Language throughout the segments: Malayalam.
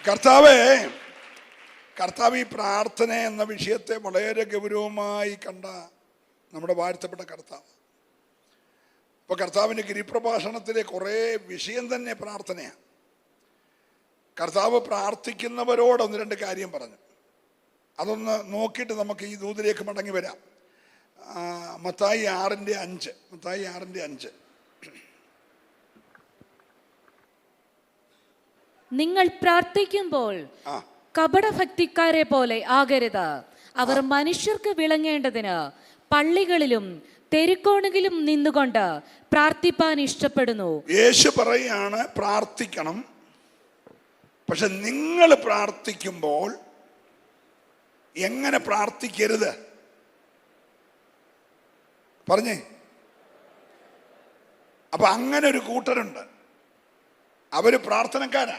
കർത്താവ് ഈ പ്രാർത്ഥന എന്ന വിഷയത്തെ വളരെ ഗൗരവമായി കണ്ട നമ്മുടെ വാഴ്ത്തപ്പെട്ട കർത്താവ്. ഇപ്പൊ കർത്താവിൻ്റെ ഗിരിപ്രഭാഷണത്തിലെ കുറേ വിഷയം തന്നെ പ്രാർത്ഥനയാണ്. കർത്താവ് പ്രാർത്ഥിക്കുന്നവരോട് ഒന്ന് രണ്ട് കാര്യം പറഞ്ഞു. അതൊന്ന് നോക്കിയിട്ട് നമുക്ക് ഈ ദൂതിലേക്ക് മടങ്ങി വരാം. മത്തായി 6:5. നിങ്ങൾ പ്രാർത്ഥിക്കുമ്പോൾ കപടഭക്തിക്കാരെ പോലെ ആകരുത്. അവർ മനുഷ്യർക്ക് വിളങ്ങേണ്ടതിന് പള്ളികളിലും തെരുക്കോണുകളിലും നിന്നുകൊണ്ട് പ്രാർത്ഥിപ്പാൻ ഇഷ്ടപ്പെടുന്നു. യേശു പറയാണ് പ്രാർത്ഥിക്കണം, പക്ഷെ നിങ്ങൾ പ്രാർത്ഥിക്കുമ്പോൾ എങ്ങനെ പ്രാർത്ഥിക്കരുത് പറഞ്ഞേ. അപ്പൊ അങ്ങനെ ഒരു കൂട്ടരുണ്ട്, അവര് പ്രാർത്ഥനക്കാരാ.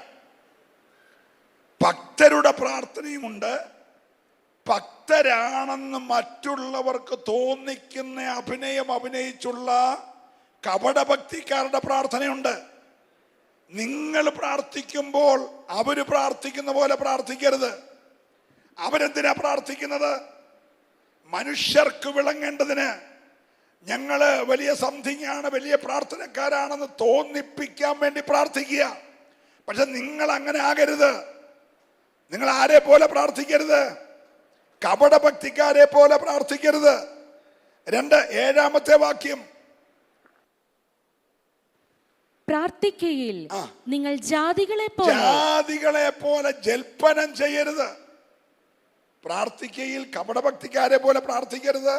ഭക്തരുടെ പ്രാർത്ഥനയുമുണ്ട്, ഭക്തരാണെന്ന് മറ്റുള്ളവർക്ക് തോന്നിക്കുന്ന അഭിനയം അഭിനയിച്ചുള്ള കപടഭക്തിക്കാരുടെ പ്രാർത്ഥനയുണ്ട്. നിങ്ങൾ പ്രാർത്ഥിക്കുമ്പോൾ അവര് പ്രാർത്ഥിക്കുന്ന പോലെ പ്രാർത്ഥിക്കരുത്. അവരെന്തിനാ പ്രാർത്ഥിക്കുന്നത്? മനുഷ്യർക്ക് വിളങ്ങേണ്ടതിന്. ഞങ്ങള് വലിയ സംതിങ് ആണ്, വലിയ പ്രാർത്ഥനക്കാരാണെന്ന് തോന്നിപ്പിക്കാൻ വേണ്ടി പ്രാർത്ഥിക്കുക. പക്ഷെ നിങ്ങൾ അങ്ങനെ ആകരുത്. നിങ്ങൾ ആരെ പോലെ പ്രാർത്ഥിക്കരുത്? കപടഭക്തിക്കാരെ പോലെ പ്രാർത്ഥിക്കരുത്. 7-ാമത്തെ വാക്യം, പ്രാർത്ഥിക്കയിൽ നിങ്ങൾ ജാതികളെ പോലെ ജൽപ്പനം ചെയ്യരുത്. പ്രാർത്ഥിക്കയിൽ കപടഭക്തിക്കാരെ പോലെ പ്രാർത്ഥിക്കരുത്,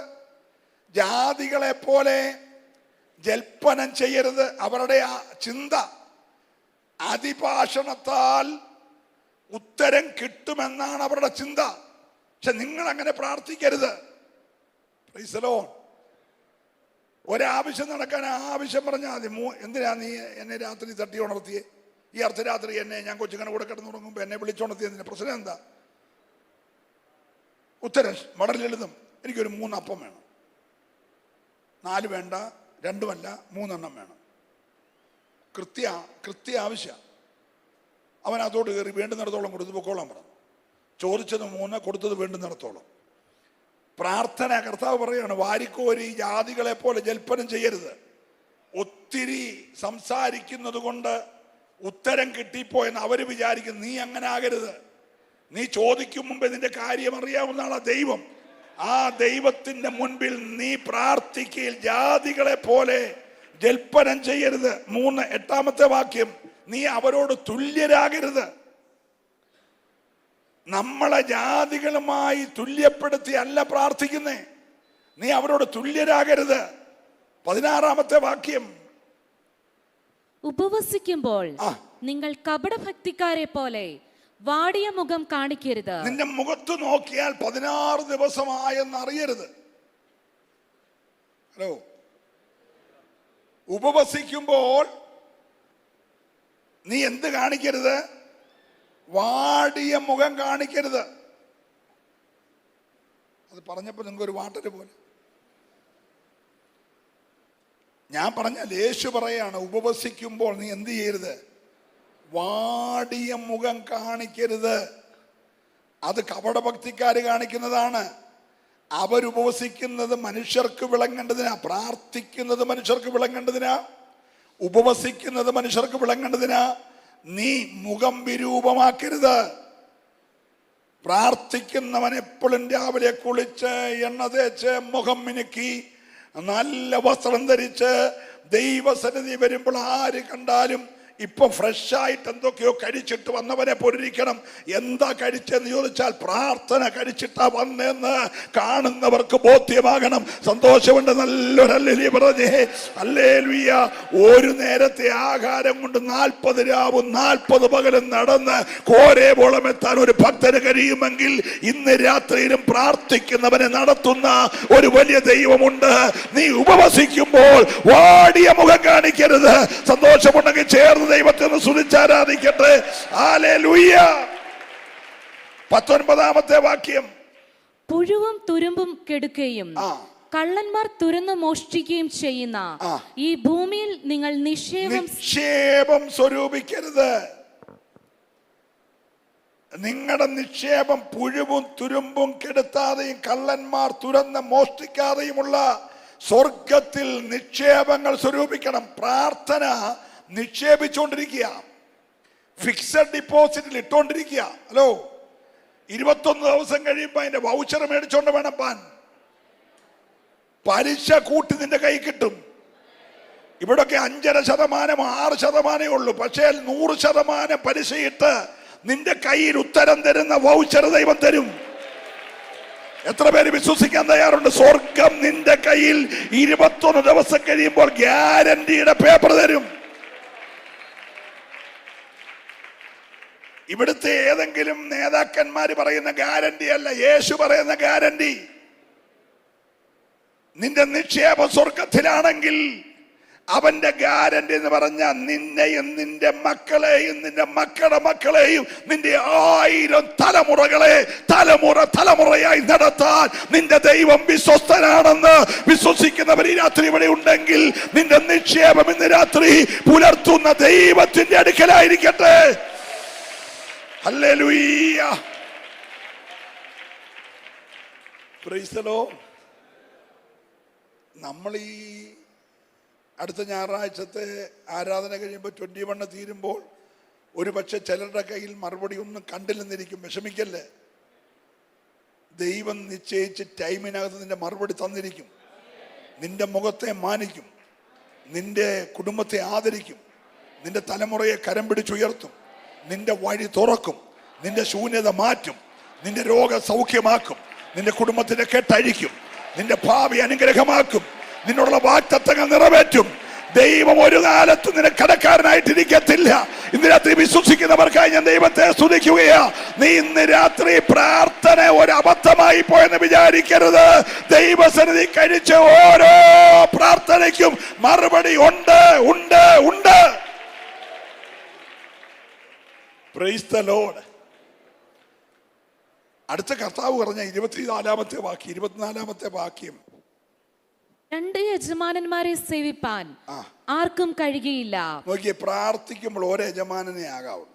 ജാതികളെ പോലെ ജൽപ്പനം ചെയ്യരുത്. അവരുടെ ആ ചിന്ത അതിഭാഷണത്താൽ ഉത്തരം കിട്ടുമെന്നാണ് അവരുടെ ചിന്ത. പക്ഷെ നിങ്ങൾ അങ്ങനെ പ്രാർത്ഥിക്കരുത്. Price the Lord. ഒരാവശ്യം നടക്കാൻ ആവശ്യം പറഞ്ഞാൽ മതി. എന്തിനാ നീ എന്നെ രാത്രി തട്ടി ഉണർത്തിയേ? ഈ അർദ്ധരാത്രി എന്നെ ഞാൻ കൊച്ചുങ്ങനെ കൂടെ കിടന്നു തുടങ്ങുമ്പോൾ എന്നെ വിളിച്ചുണർത്തിയതിന് പ്രശ്നം എന്താ? ഉത്തരം വളരെ ലളിതം. എനിക്കൊരു 3 അപ്പം വേണം. 4 വേണ്ട, 2 അല്ല, 3 എണ്ണം വേണം. കൃത്യ ആവശ്യം. അവൻ അതോട് കയറി വേണ്ടുന്നിടത്തോളം കൊടുത്തു പൊക്കോളാൻ പറഞ്ഞു. ചോദിച്ചത് 3, കൊടുത്തത് വേണ്ടുന്നിടത്തോളം. പ്രാർത്ഥന കർത്താവ് പറയുകയാണ്, വാരിക്കോരി ജാതികളെ പോലെ ജൽപ്പനം ചെയ്യരുത്. ഒത്തിരി സംസാരിക്കുന്നത് കൊണ്ട് ഉത്തരം കിട്ടിപ്പോയെന്ന് അവര് വിചാരിക്കുന്നു. നീ അങ്ങനെ ആകരുത്. നീ ചോദിക്കും മുമ്പേ നിന്റെ കാര്യം അറിയാവുന്ന ആളാ ദൈവം. ആ ദൈവത്തിന്റെ മുൻപിൽ നീ പ്രാർത്ഥിക്കയിൽ ജാതികളെ പോലെ ജൽപ്പനം ചെയ്യരുത്. 8-ാമത്തെ വാക്യം, നീ അവരോട് തുല്യരാകരുത്. നമ്മളെ ജാതികളുമായി തുല്യപ്പെടുത്തി അല്ല പ്രാർത്ഥിക്കുന്നേ. നീ അവരോട് തുല്യരാകരുത്. 16-ാമത്തെ വാക്യം, ഉപവസിക്കുമ്പോൾ നിങ്ങൾ കപടഭക്തിക്കാരെ പോലെ വാടിയ മുഖം കാണിക്കരുത്. നിന്റെ മുഖത്ത് നോക്കിയാൽ 16 ദിവസമായെന്ന് അറിയരുത്. ഹലോ, ഉപവസിക്കുമ്പോൾ നീ എന്ത് കാണിക്കരുത്? വാടിയ മുഖം കാണിക്കരുത്. അത് പറഞ്ഞപ്പോൾ നിങ്ങൾക്കൊരു വാട്ടര് പോലെ. ഞാൻ പറഞ്ഞാൽ യേശു പറയാണ്, ഉപവസിക്കുമ്പോൾ നീ എന്ത് ചെയ്യരുത്? വാടിയ മുഖം കാണിക്കരുത്. അത് കപടഭക്തിക്കാര് കാണിക്കുന്നതാണ്. അവരുപവസിക്കുന്നത് മനുഷ്യർക്ക് വിളങ്ങേണ്ടതിനാ. പ്രാർത്ഥിക്കുന്നത് മനുഷ്യർക്ക് വിളങ്ങേണ്ടതിനാ. ഉപവസിക്കുന്നത് മനുഷ്യർക്ക് വിളങ്ങേണ്ടതിനാ. നീ മുഖം വിരൂപമാക്കരുത്. പ്രാർത്ഥിക്കുന്നവൻ എപ്പോഴും രാവിലെ കുളിച്ച് എണ്ണ തേച്ച് മുഖം മിനുക്കി നല്ല വസ്ത്രം ധരിച്ച് ദൈവസന്നിധി വരുമ്പോൾ ആര് കണ്ടാലും ഇപ്പൊ ഫ്രഷായിട്ട് എന്തൊക്കെയോ കഴിച്ചിട്ട് വന്നവനെ പൊരിക്കണം. എന്താ കഴിച്ചെന്ന് ചോദിച്ചാൽ പ്രാർത്ഥന കഴിച്ചിട്ടാ വന്നെന്ന് കാണുന്നവർക്ക് ബോധ്യമാകണം. സന്തോഷമുണ്ട്. നല്ലൊരു ഹല്ലേലൂയ പറഞ്ഞേ. ഹല്ലേലൂയ. ഒരു നേരത്തെ ആഹാരം കൊണ്ട് 40 രാവും 40 പകലും നടന്ന് കോരേബോളം എത്താൻ ഒരു ഭക്തന് കഴിയുമെങ്കിൽ ഇന്ന് രാത്രിയിലും പ്രാർത്ഥിക്കുന്നവനെ നടത്തുന്ന ഒരു വലിയ ദൈവമുണ്ട്. നീ ഉപവസിക്കുമ്പോൾ വാടിയ മുഖം കാണിക്കരുത്. സന്തോഷമുണ്ടെങ്കിൽ ചേർന്ന് ദൈവത്തെ ഒന്ന് സ്തുതിച്ചാരാധിക്കട്ടെ. ഹല്ലേലൂയ. 19-ാമത്തെ വാക്യം, പുഴുവും തുരുമ്പും കെടുക്കുകയും കള്ളന്മാർ തുരന്നു മോഷ്ടിക്കുകയും ചെയ്യുന്ന ഈ ഭൂമിയിൽ നിങ്ങൾ നിക്ഷേപം സ്വരൂപിക്കരുത്. നിങ്ങളുടെ നിക്ഷേപം പുഴുവും തുരുമ്പും കെടുത്താതെയും കള്ളന്മാർ തുരന്ന് മോഷ്ടിക്കാതെയുമുള്ള സ്വർഗത്തിൽ നിക്ഷേപങ്ങൾ സ്വരൂപിക്കണം. പ്രാർത്ഥന നിക്ഷേപിച്ചുകൊണ്ടിരിക്കുക, ഫിക്സഡ് ഡിപ്പോസിറ്റിൽ ഇട്ടുകൊണ്ടിരിക്കുക. ഹലോ, 21 ദിവസം കഴിയുമ്പോൾ അതിന്റെ വൗച്ചർ മേടിച്ചോണ്ട് വേണം പാൻ. പലിശ കൂട്ടി നിന്റെ കൈ കിട്ടും. ഇവിടൊക്കെ 5.5%, 6% ഉള്ളൂ. പക്ഷേ 100% പലിശയിട്ട് നിന്റെ കയ്യിൽ ഉത്തരം തരുന്ന വൗച്ചർ ദൈവം തരും. എത്ര പേര് വിശ്വസിക്കാൻ തയ്യാറുണ്ട്? സ്വർഗം നിന്റെ കയ്യിൽ 21 ദിവസം കഴിയുമ്പോൾ ഗ്യാരണ്ടിയുടെ പേപ്പർ തരും. ഇവിടുത്തെ ഏതെങ്കിലും നേതാക്കന്മാര് പറയുന്ന ഗ്യാരണ്ടി അല്ല, യേശു പറയുന്ന ഗ്യാരണ്ടി. നിന്റെ നിക്ഷേപം സ്വർഗത്തിലാണെങ്കിൽ അവന്റെ ഗ്യാരണ്ടി എന്ന് പറഞ്ഞ നിന്നെയും നിന്റെ മക്കളെയും നിന്റെ മക്കളുടെ മക്കളെയും നിന്റെ 1000 തലമുറകളെ തലമുറയായി നടത്താൻ നിന്റെ ദൈവം വിശ്വസ്തനാണെന്ന് വിശ്വസിക്കുന്നവർ ഈ രാത്രി ഇവിടെ ഉണ്ടെങ്കിൽ നിന്റെ നിക്ഷേപം ഇന്ന് രാത്രി പുലർത്തുന്ന ദൈവത്തിന്റെ അടുക്കലായിരിക്കട്ടെ. Hallelujah, praise the Lord. നമ്മൾ ഈ അടുത്ത ഞായറാഴ്ചത്തെ ആരാധന കഴിയുമ്പോൾ 21 തീരുമ്പോൾ ഒരു പക്ഷെ ചിലരുടെ കയ്യിൽ മറുപടി ഒന്നും കണ്ടില്ലെന്നിരിക്കും. വിഷമിക്കല്ലേ, ദൈവം നിശ്ചയിച്ച് ടൈമിനകത്ത് നിന്റെ മറുപടി തന്നിരിക്കും. നിന്റെ മുഖത്തെ മാനിക്കും, നിന്റെ കുടുംബത്തെ ആദരിക്കും, നിന്റെ തലമുറയെ കരം പിടിച്ചുയർത്തും, നിന്റെ വഴി തുറക്കും, നിന്റെ ശൂന്യത മാറ്റും, നിന്റെ രോഗം സൗഖ്യമാക്കും, നിന്റെ കുടുംബത്തിന്റെ കെട്ടഴിക്കും, നിന്റെ ഭാവി അനുഗ്രഹമാക്കും, നിന്നുള്ള വാഗ്ദത്തങ്ങൾ നിറവേറ്റും. ദൈവം ഒരു കാലത്ത് നിന്നെ കടക്കാരനായിട്ടിരിക്കത്തില്ല. ഇന്ന് രാത്രി വിശ്വസിക്കുന്നവർക്കായി ഞാൻ ദൈവത്തെ സ്തുതിക്കുകയാ. നീ ഇന്ന് രാത്രി പ്രാർത്ഥന ഒരു അബദ്ധമായി പോയെന്ന് വിചാരിക്കരുത്. ദൈവസന്നിധി കഴിച്ച ഓരോ പ്രാർത്ഥനയ്ക്കും മറുപടി ഉണ്ട്, ഉണ്ട്, ഉണ്ട്. Price the Lord. അടുത്ത കർത്താവ് പറഞ്ഞ 24-ാമത്തെ വാക്യം, 2 യജമാനന്മാരെ സേവിപ്പാൻ ആർക്കും കഴിയുകയില്ല. നോക്കിയേ, പ്രാർത്ഥിക്കുമ്പോൾ ഒരു യജമാനനെ ആകാവൂ.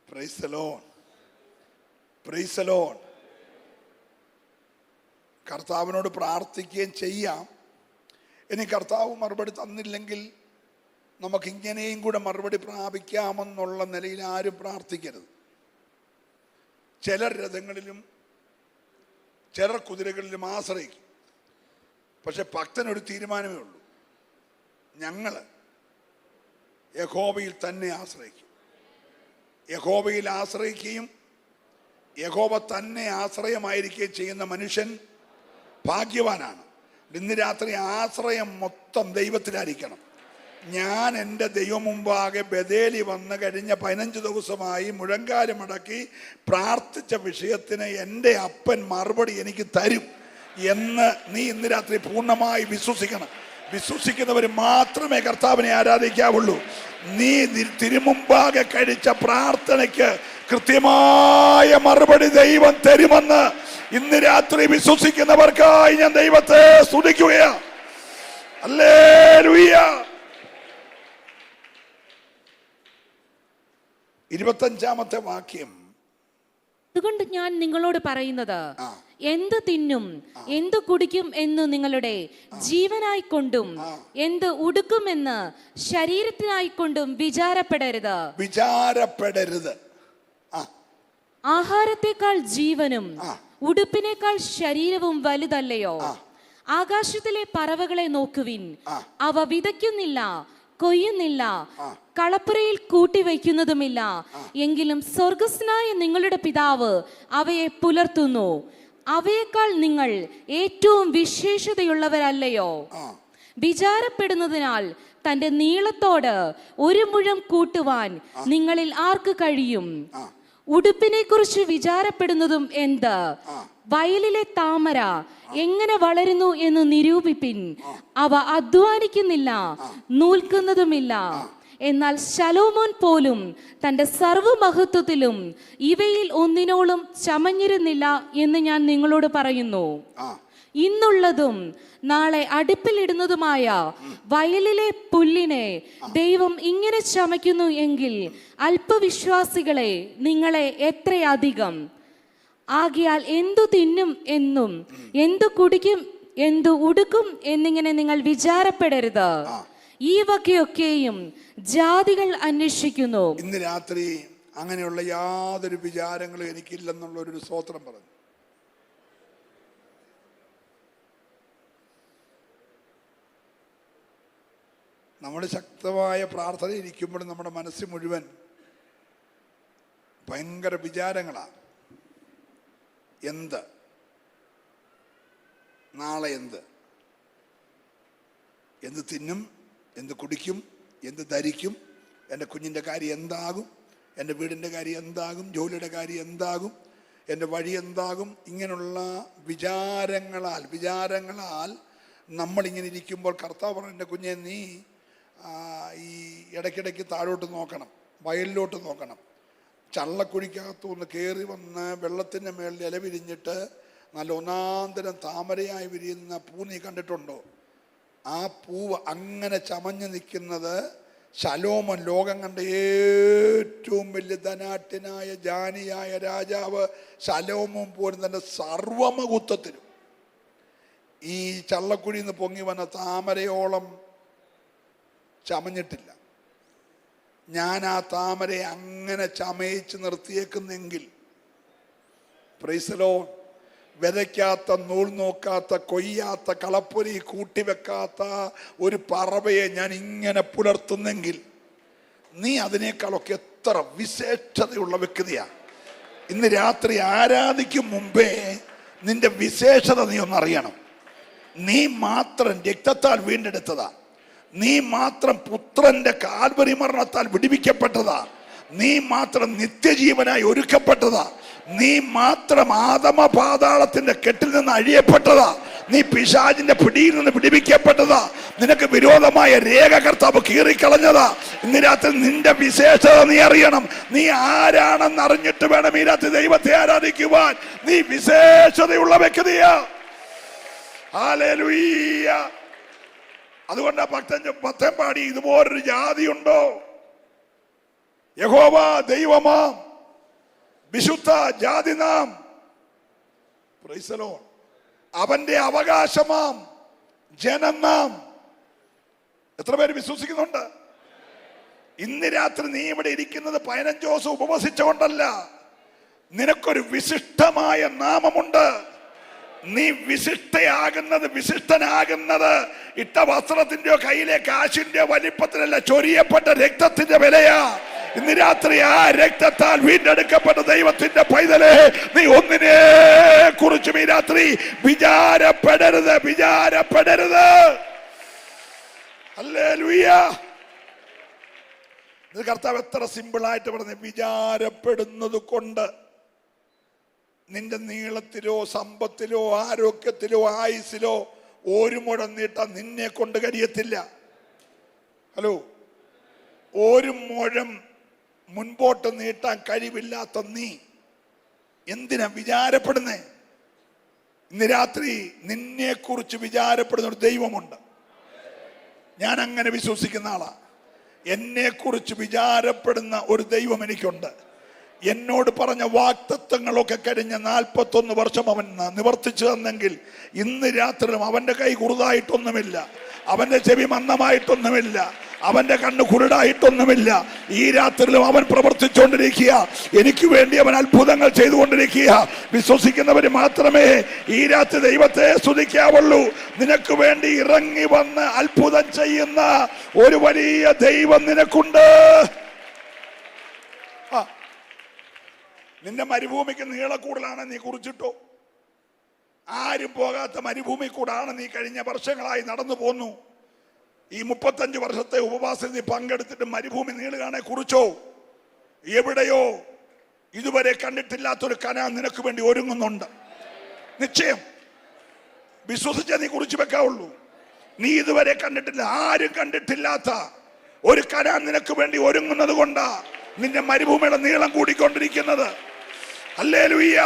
Praise the Lord, praise the Lord. കർത്താവിനോട് പ്രാർത്ഥിക്കുകയും ചെയ്യാം. ഇനി കർത്താവ് മറുപടി തന്നില്ലെങ്കിൽ നമുക്ക് ഇങ്ങനെയും കൂടെ മറുപടി പ്രാപിക്കാമെന്നുള്ള നിലയിൽ ആരും പ്രാർത്ഥിക്കരുത്. ചിലർ രഥങ്ങളിലും ചിലർ കുതിരകളിലും ആശ്രയിക്കും. പക്ഷെ ഭക്തനൊരു തീരുമാനമേ ഉള്ളൂ, ഞങ്ങൾ യഹോവയിൽ തന്നെ ആശ്രയിക്കും. യഹോവയിൽ ആശ്രയിക്കുകയും യഹോവ തന്നെ ആശ്രയമായിരിക്കുകയും ചെയ്യുന്ന മനുഷ്യൻ ഭാഗ്യവാനാണ്. ഇന്ന് രാത്രി ആശ്രയം മൊത്തം ദൈവത്തിലായിരിക്കണം. ഞാൻ എൻ്റെ ദൈവം മുമ്പാകെ ബഥേലി വന്ന് കഴിഞ്ഞ 15 ദിവസമായി മുഴങ്കാല് മടക്കി പ്രാർത്ഥിച്ച വിഷയത്തിന് എൻ്റെ അപ്പൻ മറുപടി എനിക്ക് തരും എന്ന് നീ ഇന്ന് രാത്രി പൂർണ്ണമായി വിശ്വസിക്കണം. വിശ്വസിക്കുന്നവർ മാത്രമേ കർത്താവിനെ ആരാധിക്കാവുള്ളൂ. നീ തിരുമുമ്പാകെ കഴിച്ച പ്രാർത്ഥനയ്ക്ക് കൃത്യമായ മറുപടി ദൈവം തരുമെന്ന് ഇന്ന് രാത്രി വിശ്വസിക്കുന്നവർക്കായി ഞാൻ ദൈവത്തെ സ്തുതിക്കുകയാണ്. ഹല്ലേലൂയ. 25-ാമത്തെ വാക്യം, അതുകൊണ്ട് ഞാൻ നിങ്ങളോട് പറയുന്നത്, എന്ത് തിന്നും എന്ത് കുടിക്കും എന്ന് നിങ്ങളുടെ ജീവനായിക്കൊണ്ടും എന്ത് ഉടുക്കുമെന്ന് ശരീരത്തിനായിക്കൊണ്ടും വിചാരപ്പെടരുത്. ആഹാരത്തെക്കാൾ ജീവനും ഉടുപ്പിനേക്കാൾ ശരീരവും വലുതല്ലയോ? ആകാശത്തിലെ പറവകളെ നോക്കുവിൻ, അവ വിതയ്ക്കുന്നില്ല, കൊയ്യുന്നില്ല, കളപ്പുരയിൽ കൂട്ടിവയ്ക്കുന്നതുമില്ല, എങ്കിലും സ്വർഗസ്നായ നിങ്ങളുടെ പിതാവ് അവയെ പുലർത്തുന്നു. അവയേക്കാൾ നിങ്ങൾ ഏറ്റവും വിശേഷതയുള്ളവരല്ലയോ? വിചാരപ്പെടുന്നതിനാൽ തന്റെ നീളത്തോട് ഒരു മുഴം കൂട്ടുവാൻ നിങ്ങളിൽ ആർക്ക് കഴിയും? ഉടുപ്പിനെ കുറിച്ച് വിചാരപ്പെടുന്നതും എന്ത്? വയലിലെ താമര എങ്ങനെ വളരുന്നു എന്ന് നിരൂപിപ്പിൻ. അവ അധ്വാനിക്കുന്നില്ല, നൂൽക്കുന്നതുമില്ല. എന്നാൽ ശലോമോൻ പോലും തന്റെ സർവ്വമഹത്വത്തിലും ഇവയിൽ ഒന്നിനോളം ചമഞ്ഞിരുന്നില്ല എന്ന് ഞാൻ നിങ്ങളോട് പറയുന്നു. ഇന്നുള്ളതും നാളെ അടുപ്പിലിടുന്നതുമായ വയലിലെ പുല്ലിനെ ദൈവം ഇങ്ങനെ ചമയ്ക്കുന്നു എങ്കിൽ അല്പവിശ്വാസികളെ നിങ്ങളെ എത്രയധികം. ആകയാൽ എന്തു തിന്നും എന്നും എന്തു കുടിക്കും എന്തു ഉടുക്കും എന്നിങ്ങനെ നിങ്ങൾ വിചാരപ്പെടരുത്. ഈ വകയൊക്കെയും ജാതികൾ അന്വേഷിക്കുന്നു. ഇന്ന് രാത്രി അങ്ങനെയുള്ള യാതൊരു വിചാരങ്ങളും എനിക്കില്ലെന്നുള്ളൊരു സ്തോത്രം പറഞ്ഞു. നമ്മൾ ശക്തമായ പ്രാർത്ഥന ഇരിക്കുമ്പോൾ നമ്മുടെ മനസ്സ് മുഴുവൻ ഭയങ്കര വിചാരങ്ങളാണ്. എന്ത്, നാളെ എന്ത് തിന്നും, എന്ത് കുടിക്കും, എന്ത് ധരിക്കും, എൻ്റെ കുഞ്ഞിൻ്റെ കാര്യം എന്താകും, എൻ്റെ വീടിൻ്റെ കാര്യം എന്താകും, ജോലിയുടെ കാര്യം എന്താകും, എൻ്റെ വഴി എന്താകും, ഇങ്ങനെയുള്ള വിചാരങ്ങളാൽ നമ്മളിങ്ങനെ ഇരിക്കുമ്പോൾ കർത്താവ് പറഞ്ഞു, എൻ്റെ കുഞ്ഞെ നീ ഈ ഇടയ്ക്കിടയ്ക്ക് താഴോട്ട് നോക്കണം, വയലിലോട്ട് നോക്കണം. ചള്ളക്കുഴിക്കകത്തുനിന്ന് കയറി വന്ന് വെള്ളത്തിൻ്റെ മേളിൽ ഇല വിരിഞ്ഞിട്ട് നല്ല ഒന്നാന്തരം താമരയായി വിരിയുന്ന പൂ നീ കണ്ടിട്ടുണ്ടോ? ആ പൂവ് അങ്ങനെ ചമഞ്ഞു നിൽക്കുന്നത് ശലോമോൻ, ലോകം കണ്ട ഏറ്റവും വലിയ ധനാട്യനായ ജാനിയായ രാജാവ് ശലോമോൻ പോലും തൻ്റെ സർവമകുത്വത്തിനും ഈ ചള്ളക്കുഴിയിൽ നിന്ന് പൊങ്ങി വന്ന താമരയോളം ചമഞ്ഞിട്ടില്ല. ഞാൻ ആ താമരയെ അങ്ങനെ ചമയിച്ച് നിർത്തിയേക്കുന്നെങ്കിൽ, പ്രൈസ് ദി ലോർഡ്, വിതയ്ക്കാത്ത, നൂൽ നോക്കാത്ത, കൊയ്യാത്ത, കളപ്പൊരി കൂട്ടിവെക്കാത്ത ഒരു പറവയെ ഞാൻ ഇങ്ങനെ പുലർത്തുന്നെങ്കിൽ നീ അതിനേക്കാളൊക്കെ എത്ര വിശേഷതയുള്ള വ്യക്തിയാ. ഇന്ന് രാത്രി ആരാധിക്കും മുമ്പേ നിന്റെ വിശേഷത നീ ഒന്നറിയണം. നീ മാത്രം രക്തത്താൽ വീണ്ടെടുത്തതാ. നീ മാത്രം പുത്രന്റെ കാൽവരി മരണത്താൽ വിടുവിക്കപ്പെട്ടതാ. നീ മാത്രം നിത്യജീവനായി ഒരുക്കപ്പെട്ടതാ. നീ മാത്രം ആദമ പാതാളത്തിന്റെ കെട്ടിൽ നിന്ന് അഴിയപ്പെട്ടതാ. നീ പിശാചിന്റെ പിടിയിൽ നിന്ന് വിടുവിക്കപ്പെട്ടതാ. നിനക്ക് വിരോധമായ രേഖ കർത്താവ് കീറിക്കളഞ്ഞതാ. ഇന്ന് രാത്രി നിന്റെ വിശേഷത നീ അറിയണം. നീ ആരാണെന്ന് അറിഞ്ഞിട്ട് വേണം ഈ രാത്രി ദൈവത്തെ ആരാധിക്കുവാൻ. നീ വിശേഷതയുള്ള വ്യക്തിയാ. ഹല്ലേലൂയ. അതുകൊണ്ട് ഭക്തൻ പാടി, ഇതുപോലൊരു ജാതിയുണ്ടോ? യഹോവ ദൈവമാം, വിശുദ്ധ ജാതി നാം, പ്രൈസ് ദി ലോർഡ്, അവന്റെ അവകാശമാം ജനം നാം. എത്ര പേര് വിശ്വസിക്കുന്നുണ്ട്? ഇന്ന് രാത്രി നീ ഇവിടെ ഇരിക്കുന്നത് 15 ദിവസം ഉപവസിച്ചുകൊണ്ടല്ല. നിനക്കൊരു വിശിഷ്ടമായ നാമമുണ്ട്. നീ വിശിഷ്ടനാകുന്നത് ഇട്ട വസ്ത്രത്തിന്റെയോ കയ്യിലെ കാശിന്റെയോ വലിപ്പത്തിലല്ല, ചൊരിയപ്പെട്ട രക്തത്തിന്റെ വിലയാ. ഇന്ന് രാത്രി ആ രക്തത്താൽ വീണ്ടെടുക്കപ്പെട്ട ദൈവത്തിന്റെ പൈതലേ, നീ ഒന്നിനെ കുറിച്ചും ഈ രാത്രി വിചാരപ്പെടരുത്. ഹല്ലേലൂയ. ഇത് കർത്താവ് എത്ര സിമ്പിളായിട്ട് പറഞ്ഞു, വിചാരപ്പെടുന്നത് കൊണ്ട് നിന്റെ നീളത്തിലോ സമ്പത്തിലോ ആരോഗ്യത്തിലോ ആയുസിലോ ഒരു മുഴം നീട്ടാൻ നിന്നെ കൊണ്ട് കഴിയത്തില്ല. ഹലോ, ഒരു മുഴം മുൻപോട്ട് നീട്ടാൻ കഴിവില്ലാത്ത നീ എന്തിനാ വിചാരപ്പെടുന്നേ? ഇന്ന് രാത്രി നിന്നെ കുറിച്ച് വിചാരപ്പെടുന്ന ഒരു ദൈവമുണ്ട്. ഞാൻ അങ്ങനെ വിശ്വസിക്കുന്ന ആളാ. എന്നെ കുറിച്ച് വിചാരപ്പെടുന്ന ഒരു ദൈവം എനിക്കുണ്ട്. എന്നോട് പറഞ്ഞ വാഗ്ദത്തങ്ങളൊക്കെ കഴിഞ്ഞ 41 വർഷം അവൻ നിവർത്തിച്ചു തന്നെങ്കിൽ ഇന്ന് രാത്രിയിലും അവന്റെ കൈ കുറുതായിട്ടൊന്നുമില്ല, അവന്റെ ചെവി മന്ദമായിട്ടൊന്നുമില്ല, അവന്റെ കണ്ണ് കുരുടായിട്ടൊന്നുമില്ല. ഈ രാത്രിയിലും അവൻ പ്രവർത്തിച്ചുകൊണ്ടിരിക്കുക. എനിക്ക് വേണ്ടി അവൻ അത്ഭുതങ്ങൾ ചെയ്തുകൊണ്ടിരിക്കുക. വിശ്വസിക്കുന്നവര് മാത്രമേ ഈ രാത്രി ദൈവത്തെ സ്തുതിക്കാവുള്ളൂ. നിനക്ക് വേണ്ടി ഇറങ്ങി വന്ന് അത്ഭുതം ചെയ്യുന്ന ഒരു വലിയ ദൈവം നിനക്കുണ്ട്. നിന്റെ മരുഭൂമിക്ക് നീളക്കൂടലാണ് നീ കുറിച്ചിട്ടോ? ആരും പോകാത്ത മരുഭൂമി കൂടാണ് നീ കഴിഞ്ഞ വർഷങ്ങളായി നടന്നു പോന്നു. ഈ 35 വർഷത്തെ ഉപവാസത്തിൽ നീ പങ്കെടുത്തിട്ട് മരുഭൂമി നീളുകയാണെ കുറിച്ചോ? എവിടെയോ ഇതുവരെ കണ്ടിട്ടില്ലാത്തൊരു കനാൻ നിനക്ക് വേണ്ടി ഒരുങ്ങുന്നുണ്ട്. നിശ്ചയം വിശ്വസിച്ച നീ കുറിച്ചു വെക്കാവുള്ളൂ. നീ ഇതുവരെ കണ്ടിട്ടില്ല, ആരും കണ്ടിട്ടില്ലാത്ത ഒരു കനാൻ നിനക്ക് വേണ്ടി ഒരുങ്ങുന്നത് കൊണ്ടാ നിന്റെ മരുഭൂമിയുടെ നീളം കൂടിക്കൊണ്ടിരിക്കുന്നത്. ഹല്ലേലൂയ.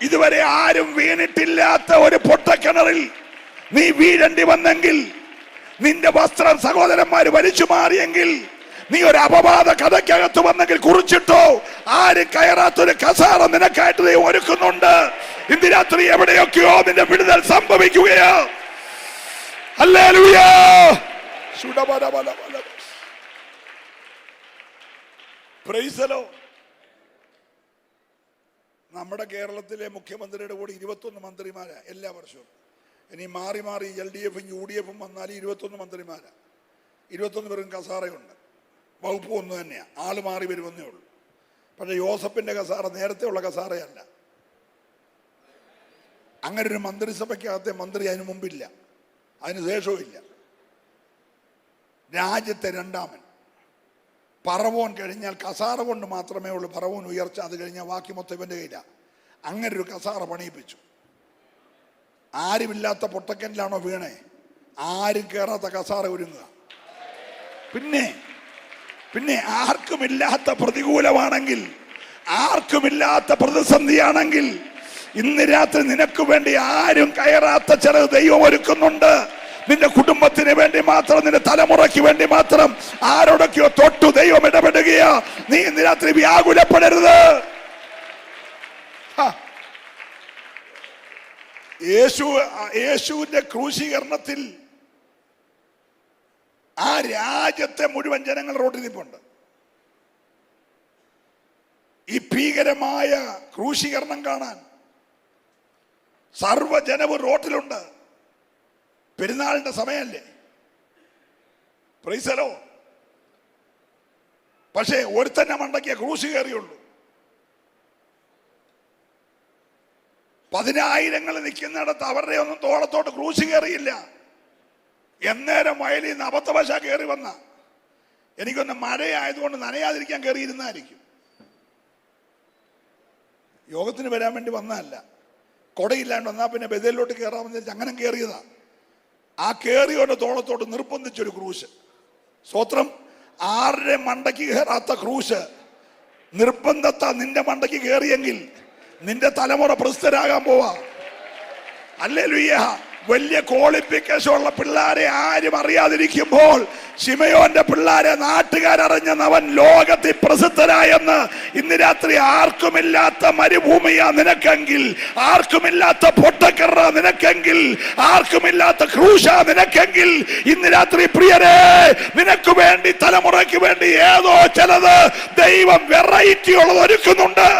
ഇതുവരെ ആരും വീണിട്ടില്ലാത്ത ഒരു പൊട്ടക്കിണറിൽ നീ വീഴേണ്ടി വന്നെങ്കിൽ, നിന്റെ വസ്ത്രം സഹോദരന്മാര് വലിച്ചു മാറിയെങ്കിൽ, നീ ഒരു അപവാദ കഥയ്ക്കകത്ത് വന്നെങ്കിൽ കുറിച്ചിട്ടോ, ആരും കയറാത്തൊരു കസാറ നിനക്കായിട്ട് ദൈവം ഒരുക്കുന്നുണ്ട്. ഇന്ന് രാത്രി എവിടെയൊക്കെയോ നിന്റെ വിടുതൽ സംഭവിക്കുകയോ. ഹല്ലേലൂയ. Praise the Lord. നമ്മുടെ കേരളത്തിലെ മുഖ്യമന്ത്രിയുടെ കൂടെ 21 മന്ത്രിമാരാ എല്ലാ വർഷവും. ഇനി മാറി മാറി LDF-ഉം UDF-ഉം വന്നാൽ 21 മന്ത്രിമാരാ. 21 പേർക്കും കസാറയുണ്ട്. വകുപ്പ് ഒന്ന് തന്നെയാണ്, ആള് മാറി വരുമെന്നേ ഉള്ളൂ. പക്ഷെ യോസഫിന്റെ കസാറ നേരത്തെ ഉള്ള കസാറയല്ല. അങ്ങനെ ഒരു മന്ത്രിസഭയ്ക്കകത്തെ മന്ത്രി അതിനു മുമ്പില്ല, അതിന് ശേഷവും ഇല്ല. രാജ്യത്തെ രണ്ടാമൻ പറവോൻ കഴിഞ്ഞാൽ കസാറ കൊണ്ട് മാത്രമേ ഉള്ളൂ പറവോൻ ഉയർച്ച. അത് കഴിഞ്ഞാൽ ബാക്കി മൊത്തം ഇവന്റെ കയ്യിലാണ്. അങ്ങനെ ഒരു കസാറ പണിയിപ്പിച്ചു. ആരുമില്ലാത്ത പൊട്ടക്കനിലാണോ വീണേ? ആരും കയറാത്ത കസാറ ഒരുങ്ങുക. പിന്നെ ആർക്കുമില്ലാത്ത പ്രതികൂലമാണെങ്കിൽ, ആർക്കുമില്ലാത്ത പ്രതിസന്ധിയാണെങ്കിൽ, ഇന്ന് രാത്രി നിനക്ക് വേണ്ടി ആരും കയറാത്ത ചിലത് ദൈവം ഒരുക്കുന്നുണ്ട്. നിന്റെ കുടുംബത്തിന് വേണ്ടി മാത്രം, നിന്റെ തലമുറയ്ക്ക് വേണ്ടി മാത്രം ആരോടൊക്കെയോ തൊട്ടു ദൈവം ഇടപെടുകയാ. നീ ഇന്ന് രാത്രി വ്യാകുലപ്പെടരുത്. യേശുവിന്റെ ക്രൂശീകരണത്തിൽ ആ രാജ്യത്തെ മുഴുവൻ ജനങ്ങൾ റോഡിൽ നിൽപ്പുണ്ട്. ഈ ഭീകരമായ ക്രൂശീകരണം കാണാൻ സർവ്വജനവും റോട്ടിലുണ്ട്. പെരുന്നാളിന്റെ സമയമല്ലേ? Praise the Lord. പക്ഷേ ഒരുത്തന്നെ മണ്ടയ്ക്ക് ക്രൂശ് കയറിയുള്ളൂ. 10,000 നിൽക്കുന്നിടത്ത് അവരുടെ ഒന്നും തോളത്തോട്ട് ക്രൂശ് കയറിയില്ല. എന്നേരം വയലിൽ നിന്ന് അബദ്ധവശ കയറി വന്ന, എനിക്കൊന്ന് മഴയായതുകൊണ്ട് നനയാതിരിക്കാൻ കയറിയിരുന്നായിരിക്കും. യോഗത്തിന് വരാൻ വേണ്ടി വന്നതല്ല. കൊടയില്ലാണ്ട് വന്നാൽ പിന്നെ ബദലിലോട്ട് കയറാമെന്ന് വെച്ചാൽ അങ്ങനെ കയറിയതാ. ആ കയറിയോണ്ട് തോളത്തോട്ട് നിർബന്ധിച്ചൊരു ക്രൂശ്. സ്തോത്രം. ആരുടെ മണ്ടയ്ക്ക് കയറാത്ത ക്രൂശ് നിർബന്ധത്താ നിന്റെ മണ്ടയ്ക്ക് കയറിയെങ്കിൽ നിന്റെ തലമുറ പ്രസിദ്ധരാകാൻ പോവാ. ഹല്ലേലൂയ. വലിയ ക്വാളിഫിക്കേഷൻ ഉള്ള പിള്ളേരെ ആരും അറിയാതിരിക്കുമ്പോൾ ശിമയോന്റെ പിള്ളേരെ നാട്ടുകാരറിഞ്ഞെന്ന് അവൻ ലോകത്തിൽ പ്രസിദ്ധനായെന്ന്. ഇന്ന് രാത്രി ആർക്കുമില്ലാത്ത മരുഭൂമിയാ നിനക്കെങ്കിൽ, ആർക്കുമില്ലാത്ത പൊട്ടക്കറ നിനക്കെങ്കിൽ, ആർക്കുമില്ലാത്ത ക്രൂശ നിനക്കെങ്കിൽ, ഇന്ന് രാത്രി പ്രിയരെ നിനക്ക് വേണ്ടി, തലമുറയ്ക്ക് വേണ്ടി ഏതോ ചിലത് ദൈവം വെറൈറ്റി ഉള്ളത് ഒരുക്കുന്നുണ്ട്.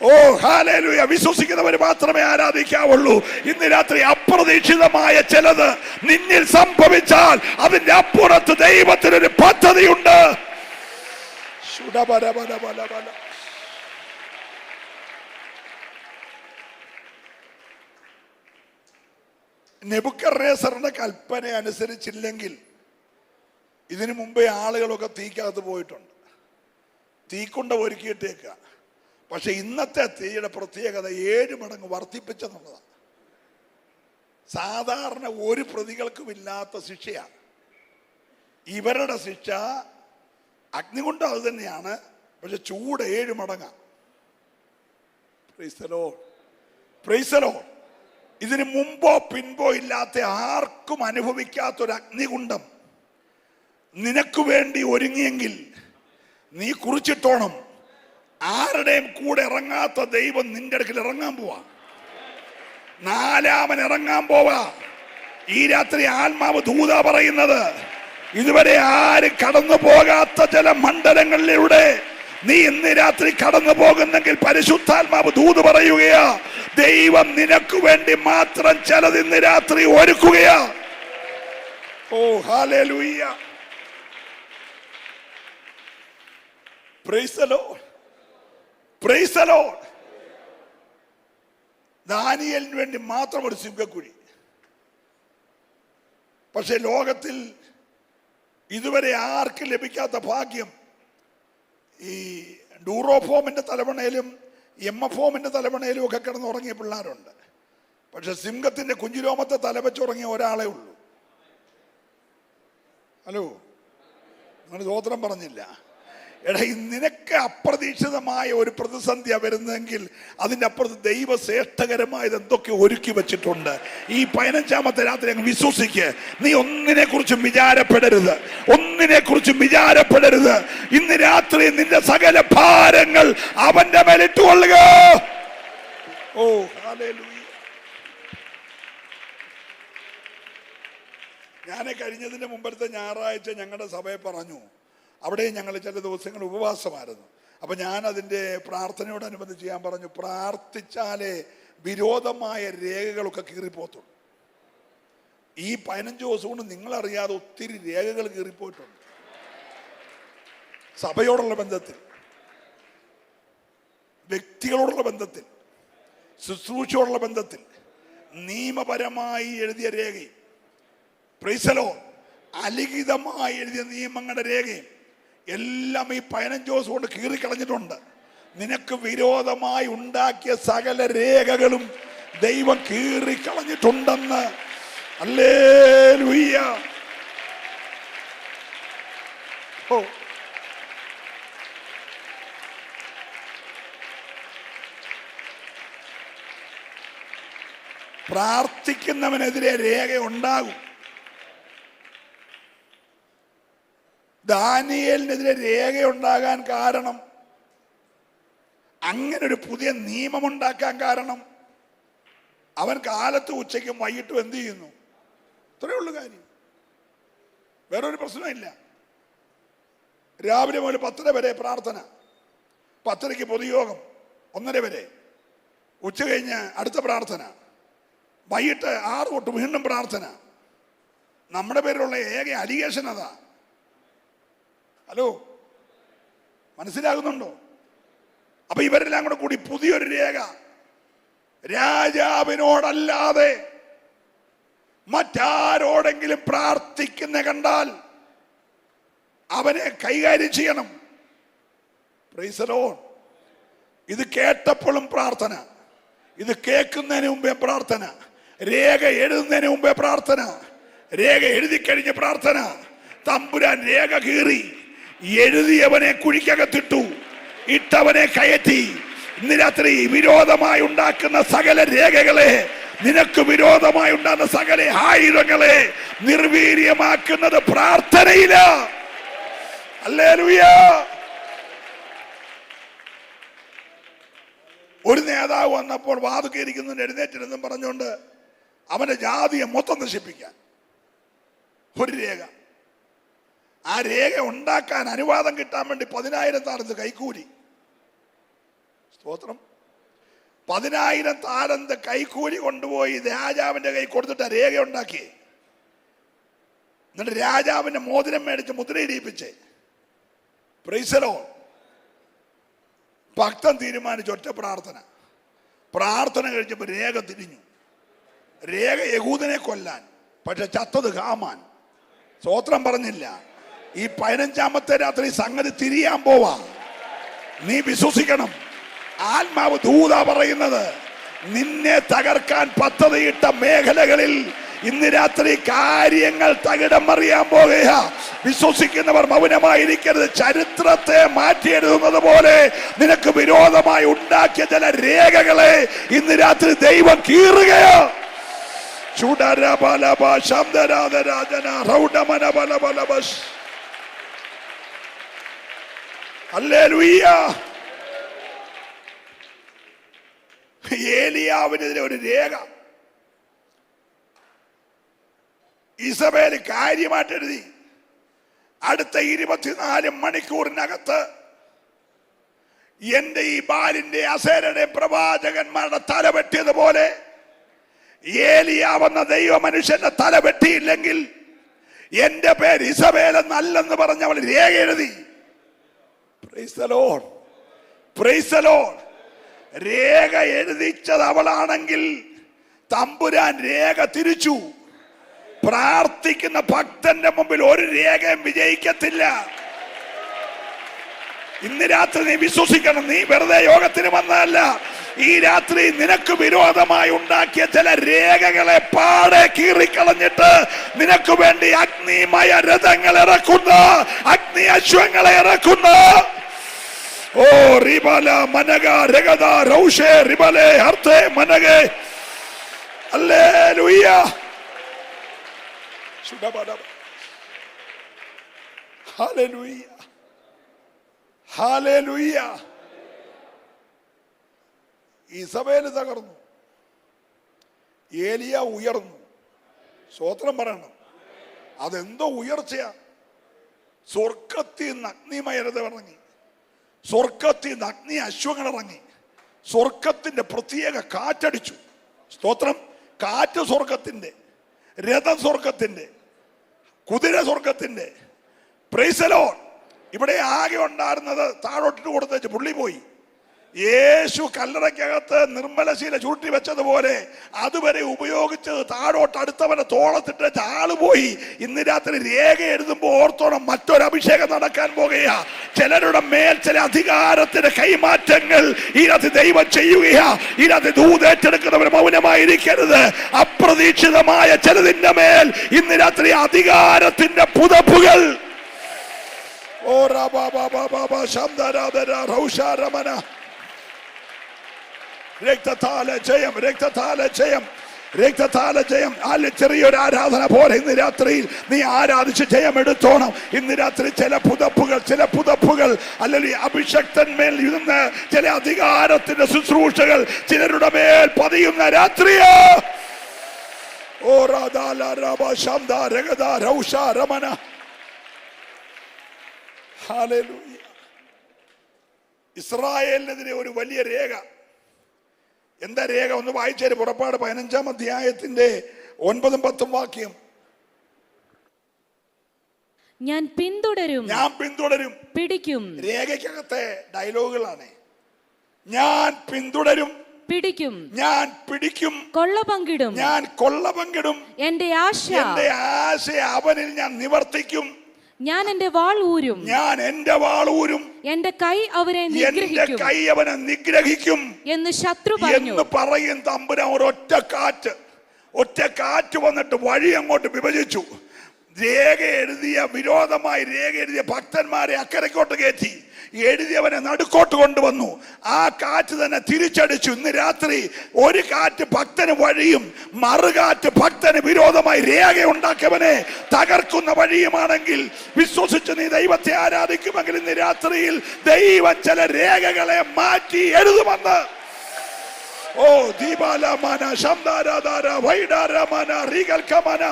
ഓ ഹല്ലേലൂയ. വിശ്വസിക്കുന്നവർ മാത്രമേ ആരാധിക്കാവുള്ളൂ. ഇന്ന് രാത്രി അപ്രതീക്ഷിതമായ ചിലത് നിന്നിൽ സംഭവിച്ചാൽ അതിന്റെ അപ്പുറത്ത് ദൈവത്തിനൊരു പദ്ധതിയുണ്ട്. നെബൂഖദ്നേസറിന്റെ കൽപ്പന അനുസരിച്ചില്ലെങ്കിൽ ഇതിനു മുമ്പേ ആളുകളൊക്കെ തീക്കകത്ത് പോയിട്ടുണ്ട്. തീക്കുണ്ട ഒരുക്കിയിട്ടേക്കുക. പക്ഷെ ഇന്നത്തെ തീയുടെ പ്രത്യേകത 7 മടങ്ങ് വർദ്ധിപ്പിച്ചെന്നുള്ളതാണ്. സാധാരണ ഒരു പ്രതികൾക്കും ഇല്ലാത്ത ശിക്ഷയാണ്. ഇവരുടെ ശിക്ഷ അഗ്നികുണ്ഡം അത് തന്നെയാണ്, പക്ഷെ ചൂട് 7 മടങ്ങാണ്. Praise the Lord. Praise the Lord. ഇതിന് മുമ്പോ പിൻപോ ഇല്ലാത്ത, ആർക്കും അനുഭവിക്കാത്തൊരു അഗ്നികുണ്ഡം നിനക്ക് വേണ്ടി ഒരുങ്ങിയെങ്കിൽ നീ കുറിച്ചിട്ടോണം. ആരുടെയും കൂടെ ഇറങ്ങാത്ത ദൈവം നിന്റെ അടുക്കൽ ഇറങ്ങാൻ പോവാ. 4-മൻ ഇറങ്ങാൻ പോവാ. ഈ രാത്രി ആത്മാവ് ദൂത പറയുന്നത്, ഇതുവരെ ആരും കടന്നു പോകാത്ത ചില മണ്ഡലങ്ങളിലൂടെ നീ ഇന്ന് രാത്രി കടന്നു പോകുന്നെങ്കിൽ പരിശുദ്ധാത്മാവ് ദൂത് പറയുകയാ. ദൈവം നിനക്ക് വേണ്ടി മാത്രം ചിലത് ഇന്ന് രാത്രി ഒരുക്കുകയാ. Oh hallelujah. Praise the Lord. Praise the Lord. ദാനിയേലിന് വേണ്ടി മാത്രം ഒരു സിംഹക്കുഴി. പക്ഷെ ലോകത്തിൽ ഇതുവരെ ആർക്കും ലഭിക്കാത്ത ഭാഗ്യം ഈ ഡൂറോഫോമിന്റെ തലവണയിലും എമ്മഫോമിന്റെ തലവണയിലും ഒക്കെ കിടന്നുറങ്ങിയ പിള്ളേരുണ്ട്. പക്ഷെ സിംഹത്തിന്റെ കുഞ്ചിരോമത്തെ തലവെച്ചുറങ്ങിയ ഒരാളെ ഉള്ളൂ. ഹലോ, നിങ്ങൾ സ്തോത്രം പറഞ്ഞില്ല. എടാ, നിനക്ക് അപ്രതീക്ഷിതമായ ഒരു പ്രതിസന്ധിയാണ് വരുന്നതെങ്കിൽ അതിൻ്റെ അപ്പുറത്ത് ദൈവശ്രേഷ്ഠകരമായത് എന്തൊക്കെ ഒരുക്കി വെച്ചിട്ടുണ്ട്. ഈ 15-ാമത്തെ രാത്രി അങ്ങ് വിശ്വസിക്ക്. നീ ഒന്നിനെ കുറിച്ചും വിചാരപ്പെടരുത്, ഒന്നിനെ കുറിച്ചും വിചാരപ്പെടരുത്. ഇന്ന് രാത്രി നിന്റെ സകല ഭാരങ്ങൾ അവന്റെ മേലിട്ടുകൊള്ളുക. ഓ ഹല്ലേലൂയ. ഞാൻ കഴിഞ്ഞതിന്റെ മുമ്പത്തെ ഞായറാഴ്ച ഞങ്ങളുടെ സഭയെ പറഞ്ഞു. അവിടെ ഞങ്ങൾ ചില ദിവസങ്ങൾ ഉപവാസമായിരുന്നു. അപ്പൊ ഞാൻ അതിൻ്റെ പ്രാർത്ഥനയോടനുബന്ധിച്ച് ഞാൻ പറഞ്ഞു, പ്രാർത്ഥിച്ചാലേ വിരോധമായ രേഖകളൊക്കെ കീറിപ്പോത്തുള്ളൂ. ഈ 15 ദിവസം കൊണ്ട് നിങ്ങളറിയാതെ ഒത്തിരി രേഖകൾ കീറിപ്പോയിട്ടുണ്ട്. സഭയോടുള്ള ബന്ധത്തിൽ, വ്യക്തികളോടുള്ള ബന്ധത്തിൽ, ശുശ്രൂഷയോടുള്ള ബന്ധത്തിൽ, നിയമപരമായി എഴുതിയ രേഖയും, പ്രൈസ് ദി ലോർഡ്, അലിഖിതമായി എഴുതിയ നിയമങ്ങളുടെ രേഖയും എല്ലാം ഈ 15 ദിവസം കൊണ്ട് കീറിക്കളഞ്ഞിട്ടുണ്ട്. നിനക്ക് വിരോധമായി ഉണ്ടാക്കിയ സകല രേഖകളും ദൈവം കീറിക്കളഞ്ഞിട്ടുണ്ടെന്ന്. ഹല്ലേലൂയ. ഓ, പ്രാർത്ഥിക്കുന്നവനെതിരെ രേഖ ഉണ്ടാകും. ദാനിയേലിനെതിരെ രേഖയുണ്ടാകാൻ കാരണം, അങ്ങനെ ഒരു പുതിയ നിയമമുണ്ടാക്കാൻ കാരണം, അവൻ കാലത്ത് ഉച്ചയ്ക്കും വൈകിട്ടും എന്ത് ചെയ്യുന്നു? ഇത്രയേ ഉള്ളൂ കാര്യം. വേറൊരു പ്രശ്നമില്ല. രാവിലെ മുതൽ 10 വരെ പ്രാർത്ഥന, 10:30 പൊതുയോഗം, 1:30 വരെ, ഉച്ച കഴിഞ്ഞ് അടുത്ത പ്രാർത്ഥന, വൈകിട്ട് 6 തൊട്ട് വീണ്ടും പ്രാർത്ഥന. നമ്മുടെ പേരിലുള്ള ഏക അലിഗേഷൻ അതാ. ഹലോ, മനസ്സിലാകുന്നുണ്ടോ? അപ്പൊ ഇവരെല്ലാം കൂടെ കൂടി പുതിയൊരു രേഖ, രാജാവിനോടല്ലാതെ മറ്റാരോടെങ്കിലും പ്രാർത്ഥിക്കുന്ന കണ്ടാൽ അവനെ കൈകാര്യം ചെയ്യണം. Price the Lord. ഇത് കേട്ടപ്പോഴും പ്രാർത്ഥന, ഇത് കേൾക്കുന്നതിന് മുമ്പേ പ്രാർത്ഥന, രേഖ എഴുതുന്നതിന് മുമ്പേ പ്രാർത്ഥന, രേഖ എഴുതി കഴിഞ്ഞ് പ്രാർത്ഥന. തമ്പുരാൻ രേഖ കീറി, എഴുതിയവനെ കുഴിക്കകത്തിട്ടു, ഇട്ടവനെ കയറ്റി. ഇന്ന് രാത്രി വിരോധമായി ഉണ്ടാക്കുന്ന സകല രേഖകളെ, നിനക്ക് വിരോധമായി ഉണ്ടാകുന്ന സകല ആയുധങ്ങളെ നിർവീര്യമാക്കുന്നത് പ്രാർത്ഥനയില. ഹല്ലേലൂയ. ഒരു നേതാവ് വന്നപ്പോൾ വാതുക്കേരിക്കുന്നതിന് എഴുന്നേറ്റിരുന്നും പറഞ്ഞുകൊണ്ട് അവന്റെ ജാതിയെ മൊത്തം നശിപ്പിക്കാൻ ഒരു രേഖ. ആ രേഖ ഉണ്ടാക്കാൻ അനുവാദം കിട്ടാൻ വേണ്ടി 10,000 താലന്ത് കൈക്കൂലി. സ്തോത്രം. 10,000 താലന്ത് കൈക്കൂലി കൊണ്ടുപോയി രാജാവിന്റെ കൈ കൊടുത്തിട്ട് രേഖ ഉണ്ടാക്കി. എന്നിട്ട് രാജാവിന്റെ മോതിരം മേടിച്ച് മുദ്രയിടിപ്പിച്ച്. Price the Lord. ഭക്തൻ തീരുമാനിച്ചു ഒറ്റ പ്രാർത്ഥന. പ്രാർത്ഥന കഴിച്ചപ്പോൾ രേഖ തിരിഞ്ഞു. രേഖ യഹൂദനെ കൊല്ലാൻ, പക്ഷെ ചത്തത് ഹാമാൻ. സ്തോത്രം പറഞ്ഞില്ല. ഈ 15-ാമത്തെ രാത്രി സംഗതി തിരിയാൻ പോവാ. നീ വിശ്വസിക്കണം. ആത്മാവ് ദൂത പറയുന്നത്, നിന്നെ തകർക്കാൻ പദ്ധതിയിട്ട മേഖലകളിൽ ഇന്ന് രാത്രി കാര്യങ്ങൾ തകിടം മറിയാൻ പോകുക. വിശ്വസിക്കുന്നവർ മൗനമായിരിക്കരുത്. ചരിത്രത്തെ മാറ്റിയെഴുതുന്നത് പോലെ നിനക്ക് വിരോധമായി ഉണ്ടാക്കിയ ചില രേഖകളെ ഇന്ന് രാത്രി ദൈവം കീറുകയോ. ഏലിയാവിനെതിരെ ഒരു രേഖ ഇസബേല് കാര്യമായിട്ട് എഴുതി. അടുത്ത 24 മണിക്കൂറിനകത്ത് എന്റെ ഈ ബാലിന്റെ അസേരയുടെ പ്രവാചകന്മാരുടെ തല വെട്ടിയതുപോലെ ഏലിയാവെന്ന ദൈവ മനുഷ്യന്റെ തല വെട്ടിയില്ലെങ്കിൽ എന്റെ പേര് ഇസബേൽ എന്നല്ലെന്ന് പറഞ്ഞ് അവൾ രേഖ എഴുതി. Praise the Lord. Praise the Lord. രേഖ എഴുതിച്ചത് അവളാണെങ്കിൽ തമ്പുരാൻ രേഖ തിരിച്ചു. പ്രാർത്ഥിക്കുന്ന ഭക്തന്റെ മുമ്പിൽ ഒരു രേഖയും വിജയിക്കത്തില്ല. ഇന്ന് രാത്രി നീ വിശ്വസിക്കണം. നീ വെറുതെ യോഗത്തിന് വന്നതല്ല. ഈ രാത്രി നിനക്ക് വിരോധമായി ഉണ്ടാക്കിയ ചില രേഖകളെ പാടെ കീറിക്കളഞ്ഞിട്ട് നിനക്ക് വേണ്ടി അഗ്നിമയ രഥങ്ങൾ ഇറക്കുന്ന, അഗ്നി അശ്വങ്ങളെ ഇറക്കുന്ന ഓ റിബല മനഗ രഗദ റൗഷേ റിബലേ ഹർത്തേ മനഗേ. ഹല്ലേലൂയ. ഹല്ലേലൂയ. ഹല്ലേലൂയ. ഇസബേൽ തകർന്നു, ഏലിയ ഉയർന്നു. സ്തോത്രം പറയണം. അതെന്തോ ഉയർച്ചയാ. സ്വർഗത്തിൽ നിന്ന് അഗ്നിമയരത ഇറങ്ങി, സ്വർഗത്തിൽ നിന്ന് അഗ്നി അശ്വങ്ങൾ ഇറങ്ങി, സ്വർഗത്തിന്റെ പ്രത്യേക കാറ്റടിച്ചു. സ്തോത്രം. കാറ്റ് സ്വർഗത്തിന്റെ, രഥം സ്വർഗത്തിന്റെ, കുതിര സ്വർഗത്തിന്റെ. Price the Lord. ഇവിടെ ആകെ ഉണ്ടായിരുന്നത് താഴോട്ടിട്ട് കൊടുത്തേച്ച് പുള്ളി പോയി. യേശു കല്ലറയ്ക്കകത്ത് നിർമ്മലശീല ചൂട്ടി വെച്ചതുപോലെ അതുവരെ ഉപയോഗിച്ചത് താഴോട്ട് അടുത്തവനെ തോളത്തിട്ട് ആള് പോയി. ഇന്ന് രാത്രി രേഖ എഴുതുമ്പോൾ ഓർത്തോണം, മറ്റൊരു അഭിഷേകം നടക്കാൻ പോകുകയാ. ചിലരുടെ മേൽ ചില അധികാരത്തിന്റെ കൈമാറ്റങ്ങൾ ഇതിനകത്ത് ദൈവം ചെയ്യുകയാ. ഇതിനകത്ത് ദൂതേറ്റെടുക്കുന്നവർ മൗനമായിരിക്കരുത്. അപ്രതീക്ഷിതമായ ചിലതിന്റെ മേൽ ഇന്ന് രാത്രി അധികാരത്തിന്റെ പുതപ്പുകൾ. ഓ റൗഷാരമന. രക്തത്താല ജയം, രക്തത്താല ജയം, രക്തത്താല ജയം. ചെറിയൊരു ആരാധന പോലെ ഇന്ന് രാത്രിയിൽ നീ ആരാധിച്ച് ജയം എടുത്തോണം. ഇന്ന് രാത്രി ചില പുതപ്പുകൾ അല്ലെങ്കിൽ അഭിഷക്തന്മേൽ ഇരുന്ന് ചില അധികാരത്തിന്റെ ശുശ്രൂഷകൾ ചിലരുടെ മേൽ പതിയുന്ന രാത്രിയോ. ഓ രാധാല രബ ശബ്ദ രഗദ റൗഷാരമന. ഹല്ലേലൂയ. ഇസ്രായേലിനെതിരെ ഒരു വലിയ രേഖ. എന്താ രേഖ? ഒന്ന് വായിച്ചേര്. പുറപ്പാട് 15-ാം അധ്യായത്തിന്റെ 9-10 വാക്യം. ഞാൻ പിന്തുടരും, പിടിക്കും. രേഖയ്ക്കകത്തെ ഡയലോഗുകളാണ്. ഞാൻ പിന്തുടരും, ഞാൻ പിടിക്കും, കൊള്ള പങ്കിടും, എന്റെ ആശ അവനിൽ ഞാൻ നിവർത്തിക്കും. ഞാൻ എന്റെ വാൾ ഊരും, എന്റെ കൈ അവനെ നിഗ്രഹിക്കും എന്ന് ശത്രു പറയും. തമ്പുരാൻ ഒറ്റ കാറ്റ് വന്നിട്ട് വഴി അങ്ങോട്ട് വിഭജിച്ചു. വിരോധമായി രേഖ എഴുതിയ ഭക്തന്മാരെ അക്കരക്കോട്ട് കയറ്റി, എഴുതിയവനെ നടുക്കോട്ട് കൊണ്ടുവന്നു. ആ കാറ്റ് തന്നെ തിരിച്ചടിച്ചു. ഇന്ന് രാത്രി ഒരു കാറ്റ് ഭക്തന് വഴിയും മറുകാറ്റ് ഭക്തന് വിരോധമായി രേഖ ഉണ്ടാക്കിയവനെ തകർക്കുന്ന വഴിയുമാണെങ്കിൽ വിശ്വസിച്ച് നീ ദൈവത്തെ ആരാധിക്കുമെങ്കിൽ ഇന്ന് രാത്രിയിൽ ദൈവം ചില രേഖകളെ മാറ്റി എഴുതുമെന്ന്. ഓ ദീപാലമാന ശബ്ദാരാധാര വൈഡാരമാന റീകൽക്കമാന.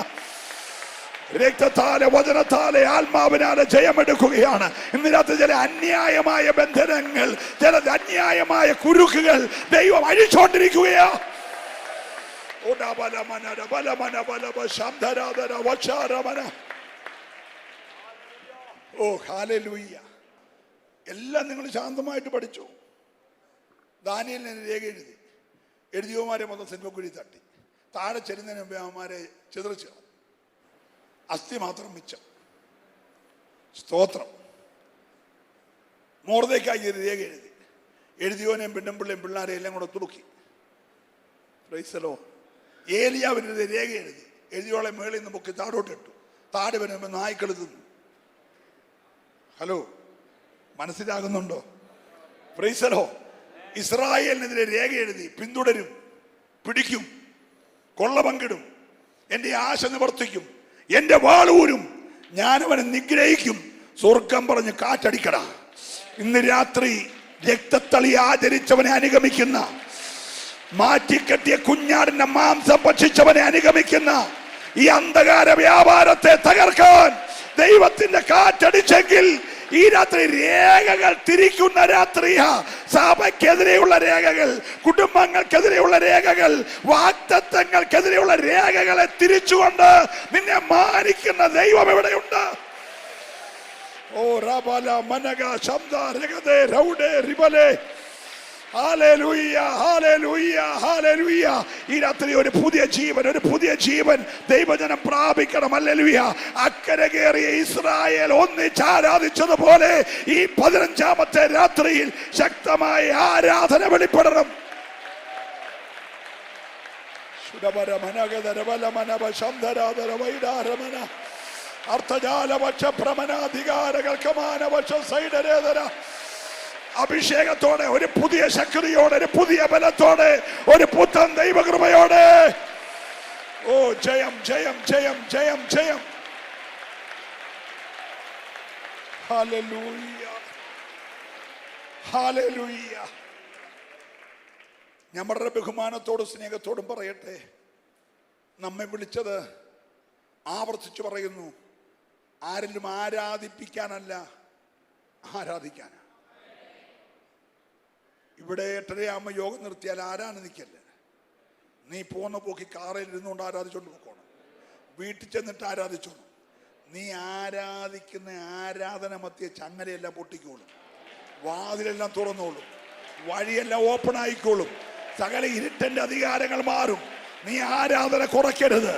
രക്തത്താലെ വചനത്താലെ ആത്മാവിനാലെ ജയമെടുക്കുകയാണ്. ഇന്ന് രാത്രി ചില അന്യായമായ ബന്ധനങ്ങൾ, ചില അന്യായമായ കുരുക്കുകൾ ദൈവം അഴിച്ചുകൊണ്ടിരിക്കുകയാ. ഓ ഹല്ലേലൂയ. എല്ലാം നിങ്ങൾ ശാന്തമായിട്ട് പഠിച്ചു. ദാനിയേലിനെ രേഖ എഴുതിയവന്മാരെ മൊത്തം സിനിമക്കുഴി തട്ടി. താഴെ ചെല്ലുന്നതിന് മുമ്പേ അവന്മാരെ ചിതറിച്ചു. അസ്ഥി മാത്രം മിച്ചം. സ്തോത്രം. മോർദെഖായി രേഖ എഴുതിയോനെയും പെണ്ണുപിള്ളയും പിള്ളേരെയും എല്ലാം കൂടെ തുടുക്കി. Praise the Lord. ഏലിയാവിൻ്റെ രേഖ എഴുതിയോളെ മേളിൽ നിന്ന് പൊക്കി താഴോട്ടിട്ടു. താഴെ വരുമ്പോൾ നായ്ക്കൾ തിന്നു. ഹലോ, മനസ്സിലാകുന്നുണ്ടോ? Praise the Lord. ഇസ്രായേലിനെതിരെ രേഖ പിന്തുടരും, പിടിക്കും, കൊള്ള പങ്കിടും, എന്റെ ആശ നിവർത്തിക്കും, എന്റെ വാളൂരും, ഞാനവനെ നിഗ്രഹിക്കും. സ്വർഗം പറഞ്ഞ് കാറ്റടിക്കട. ഇന്ന് രാത്രി രക്തത്തളി ആചരിച്ചവനെ അനുഗമിക്കുന്ന, മാറ്റിക്കെട്ടിയ കുഞ്ഞാടിന്റെ മാംസം ഭക്ഷിച്ചവനെ അനുഗമിക്കുന്ന ഈ അന്ധകാര വ്യാപാരത്തെ തകർക്കാൻ ദൈവത്തിന്റെ കാറ്റടിച്ചെങ്കിൽ ഈ രാത്രി രേഖകൾ തിരിക്കുന്ന രാത്രിയാ. സഭയ്ക്കെതിരെയുള്ള രേഖകൾ, കുടുംബങ്ങൾക്കെതിരെയുള്ള രേഖകൾ, വാഗ്ദത്തങ്ങൾക്കെതിരെയുള്ള രേഖകളെ തിരിച്ചുകൊണ്ട് നിന്നെ മാനിക്കുന്ന ദൈവം എവിടെയുണ്ട്? ഓ റബല മനഗ ശബ്ദ രഗദേ റൗഡേ റിബലേ. Hallelujah, hallelujah, hallelujah. ഈ രാത്രി ഒരു പുതിയ ജീവൻ ദൈവജനം പ്രാപിക്കണം. ഹല്ലേലൂയ. അക്കരെ കയറിയ ഇസ്രായേൽ ഒന്നിച്ച് ആരാധിച്ചതുപോലെ ഈ 15-ാമത്തെ രാത്രിയിൽ ശക്തമായ ആരാധന വെളിപ്പെടണം. അഭിഷേകത്തോടെ, ഒരു പുതിയ ശക്തിയോടെ, ഒരു പുതിയ ബലത്തോടെ, ഒരു പുത്തൻ ദൈവകൃപയോടെ. ഓ ജയം ജയം ജയം ജയം ജയം. Hallelujah hallelujah. ഞാൻ വളരെ ബഹുമാനത്തോടും സ്നേഹത്തോടും പറയട്ടെ, നമ്മെ വിളിച്ചത്, ആവർത്തിച്ചു പറയുന്നു, ആരെങ്കിലും ആരാധിപ്പിക്കാനല്ല, ആരാധിക്കാനാ. ഇവിടെ 8:30 യോഗം നിർത്തിയാൽ ആരാണ് നിൽക്കല്ലേ? നീ പോന്ന പോക്കി കാറിൽ ഇരുന്നുകൊണ്ട് ആരാധിച്ചോണ്ട് പോക്കോണം, വീട്ടിൽ ചെന്നിട്ട് ആരാധിച്ചോണം. നീ ആരാധിക്കുന്ന ആരാധന മധ്യ ചങ്ങലയെല്ലാം പൊട്ടിക്കോളും, വാതിലെല്ലാം തുറന്നോളും, വഴിയെല്ലാം ഓപ്പൺ ആയിക്കോളും, സകല ഇരുട്ടന്റെ അധികാരങ്ങൾ മാറും. നീ ആരാധന കുറയ്ക്കരുത്.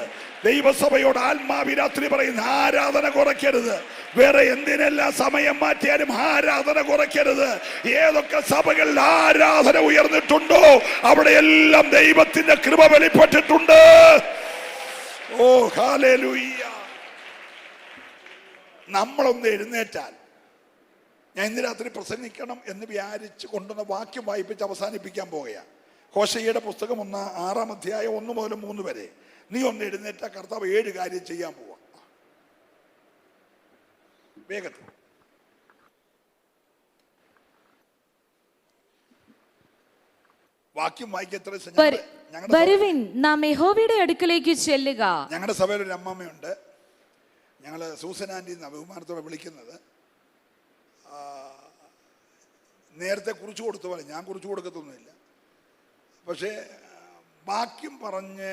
ദൈവസഭയോട് ആത്മാവി രാത്രി പറയുന്ന ആരാധന കുറയ്ക്കരുത്. വേറെ എന്തിനെല്ലാം സമയം മാറ്റിയാലും ആരാധന കുറയ്ക്കരുത്. ഏതൊക്കെ സഭകളിൽ ആരാധന ഉയർന്നിട്ടുണ്ടോ അവിടെയെല്ലാം ദൈവത്തിന്റെ കൃപ വെളിപ്പെട്ടിട്ടുണ്ട്. ഓ ഹല്ലേലൂയ. നമ്മളൊന്ന് എഴുന്നേറ്റാൽ, ഞാൻ ഇന്ന് രാത്രി പ്രസംഗിക്കണം എന്ന് വിചാരിച്ച് കൊണ്ടുവന്ന വാക്യം വായിപ്പിച്ച് അവസാനിപ്പിക്കാൻ പോകുകയാണ്. ഹോശയ്യയുടെ പുസ്തകം 6-ാം അധ്യായം 1 മുതൽ 3 വരെ. നീ ഒന്ന് എഴുന്നേറ്റ, കർത്താവ് 7 കാര്യം ചെയ്യാൻ പോവാ. വേഗത്തിൽ വാക്യം വായിക്കത്ര. വരുവിൻ, നാം യഹോവയുടെ അടുക്കലേക്ക് ചെല്ലുക. ഞങ്ങളുടെ സഭയിൽ ഒരു അമ്മമ്മയുണ്ട്, ഞങ്ങള് സൂസൻ ആന്റി എന്ന ബഹുമാനത്തോടെ വിളിക്കുന്നത്. നേരത്തെ കുറിച്ചു കൊടുത്ത പോലെ, ഞാൻ കുറിച്ചു കൊടുക്കത്തൊന്നുമില്ല, പക്ഷേ വാക്യം പറഞ്ഞ്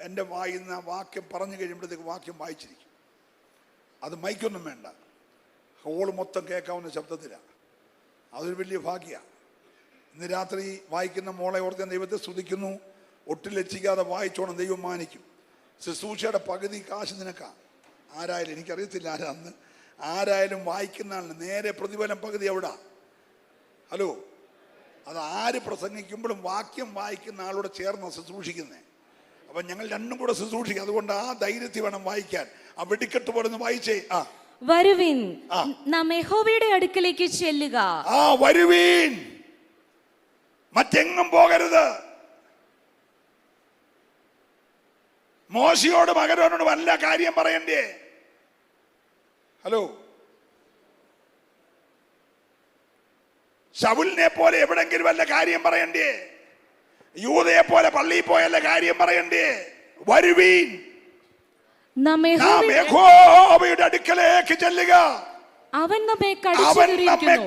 എൻ്റെ വായിന്ന വാക്യം പറഞ്ഞു കഴിയുമ്പോഴത്തേക്ക് വാക്യം വായിച്ചിരിക്കും. അത് മൈക്കൊന്നും വേണ്ട, ഹോള് മൊത്തം കേൾക്കാവുന്ന ശബ്ദത്തിലാണ്. അതൊരു വലിയ ഭാഗ്യമാണ്. ഇന്ന് രാത്രി വായിക്കുന്ന മോളെ ഓർത്ത് ഞാൻ ദൈവത്തെ സ്തുതിക്കുന്നു. ഒട്ടും ലജ്ജിക്കാതെ വായിച്ചോണം, ദൈവം മാനിക്കും. ശുശ്രൂഷയുടെ പകുതി കാശ് നിനക്കാണ്. ആരായാലും, എനിക്കറിയത്തില്ല ആരാന്ന്, ആരായാലും വായിക്കുന്ന ആളിന് നേരെ പ്രതിഫലം പകുതി എവിടാ? ഹലോ, അത് ആര് പ്രസംഗിക്കുമ്പോഴും വാക്യം വായിക്കുന്ന ആളോട് ചേർന്ന് ശുശ്രൂഷിക്കുന്നേ. അപ്പം ഞങ്ങൾ രണ്ടും കൂടെ ശുശ്രൂഷിക്കും. അതുകൊണ്ട് ആ ധൈര്യത്തിൽ വേണം വായിക്കാൻ. ആ വെടിക്കെട്ട് പോലെ വായിച്ചേ. വരുവിൻ, നാം യഹോവയുടെ അടുക്കലേക്ക് ചെല്ലുക. വരുവീൻ, മറ്റെങ്ങും പോകരുത്. മോശയോട് മകനോട് വല്ല കാര്യം പറയണ്ടേ? ഹലോ, ശൗലിനെ പോലെ എവിടെങ്കിലും വല്ല കാര്യം പറയണ്ടേ? യൂദയെ പോലെ പള്ളിയിൽ പോയല്ല കാര്യം പറയണ്ടേ? വരുവീൻ, നാം യഹോവയുടെ അടുക്കലേക്ക് ചെല്ലുക. അവൻ നമ്മെ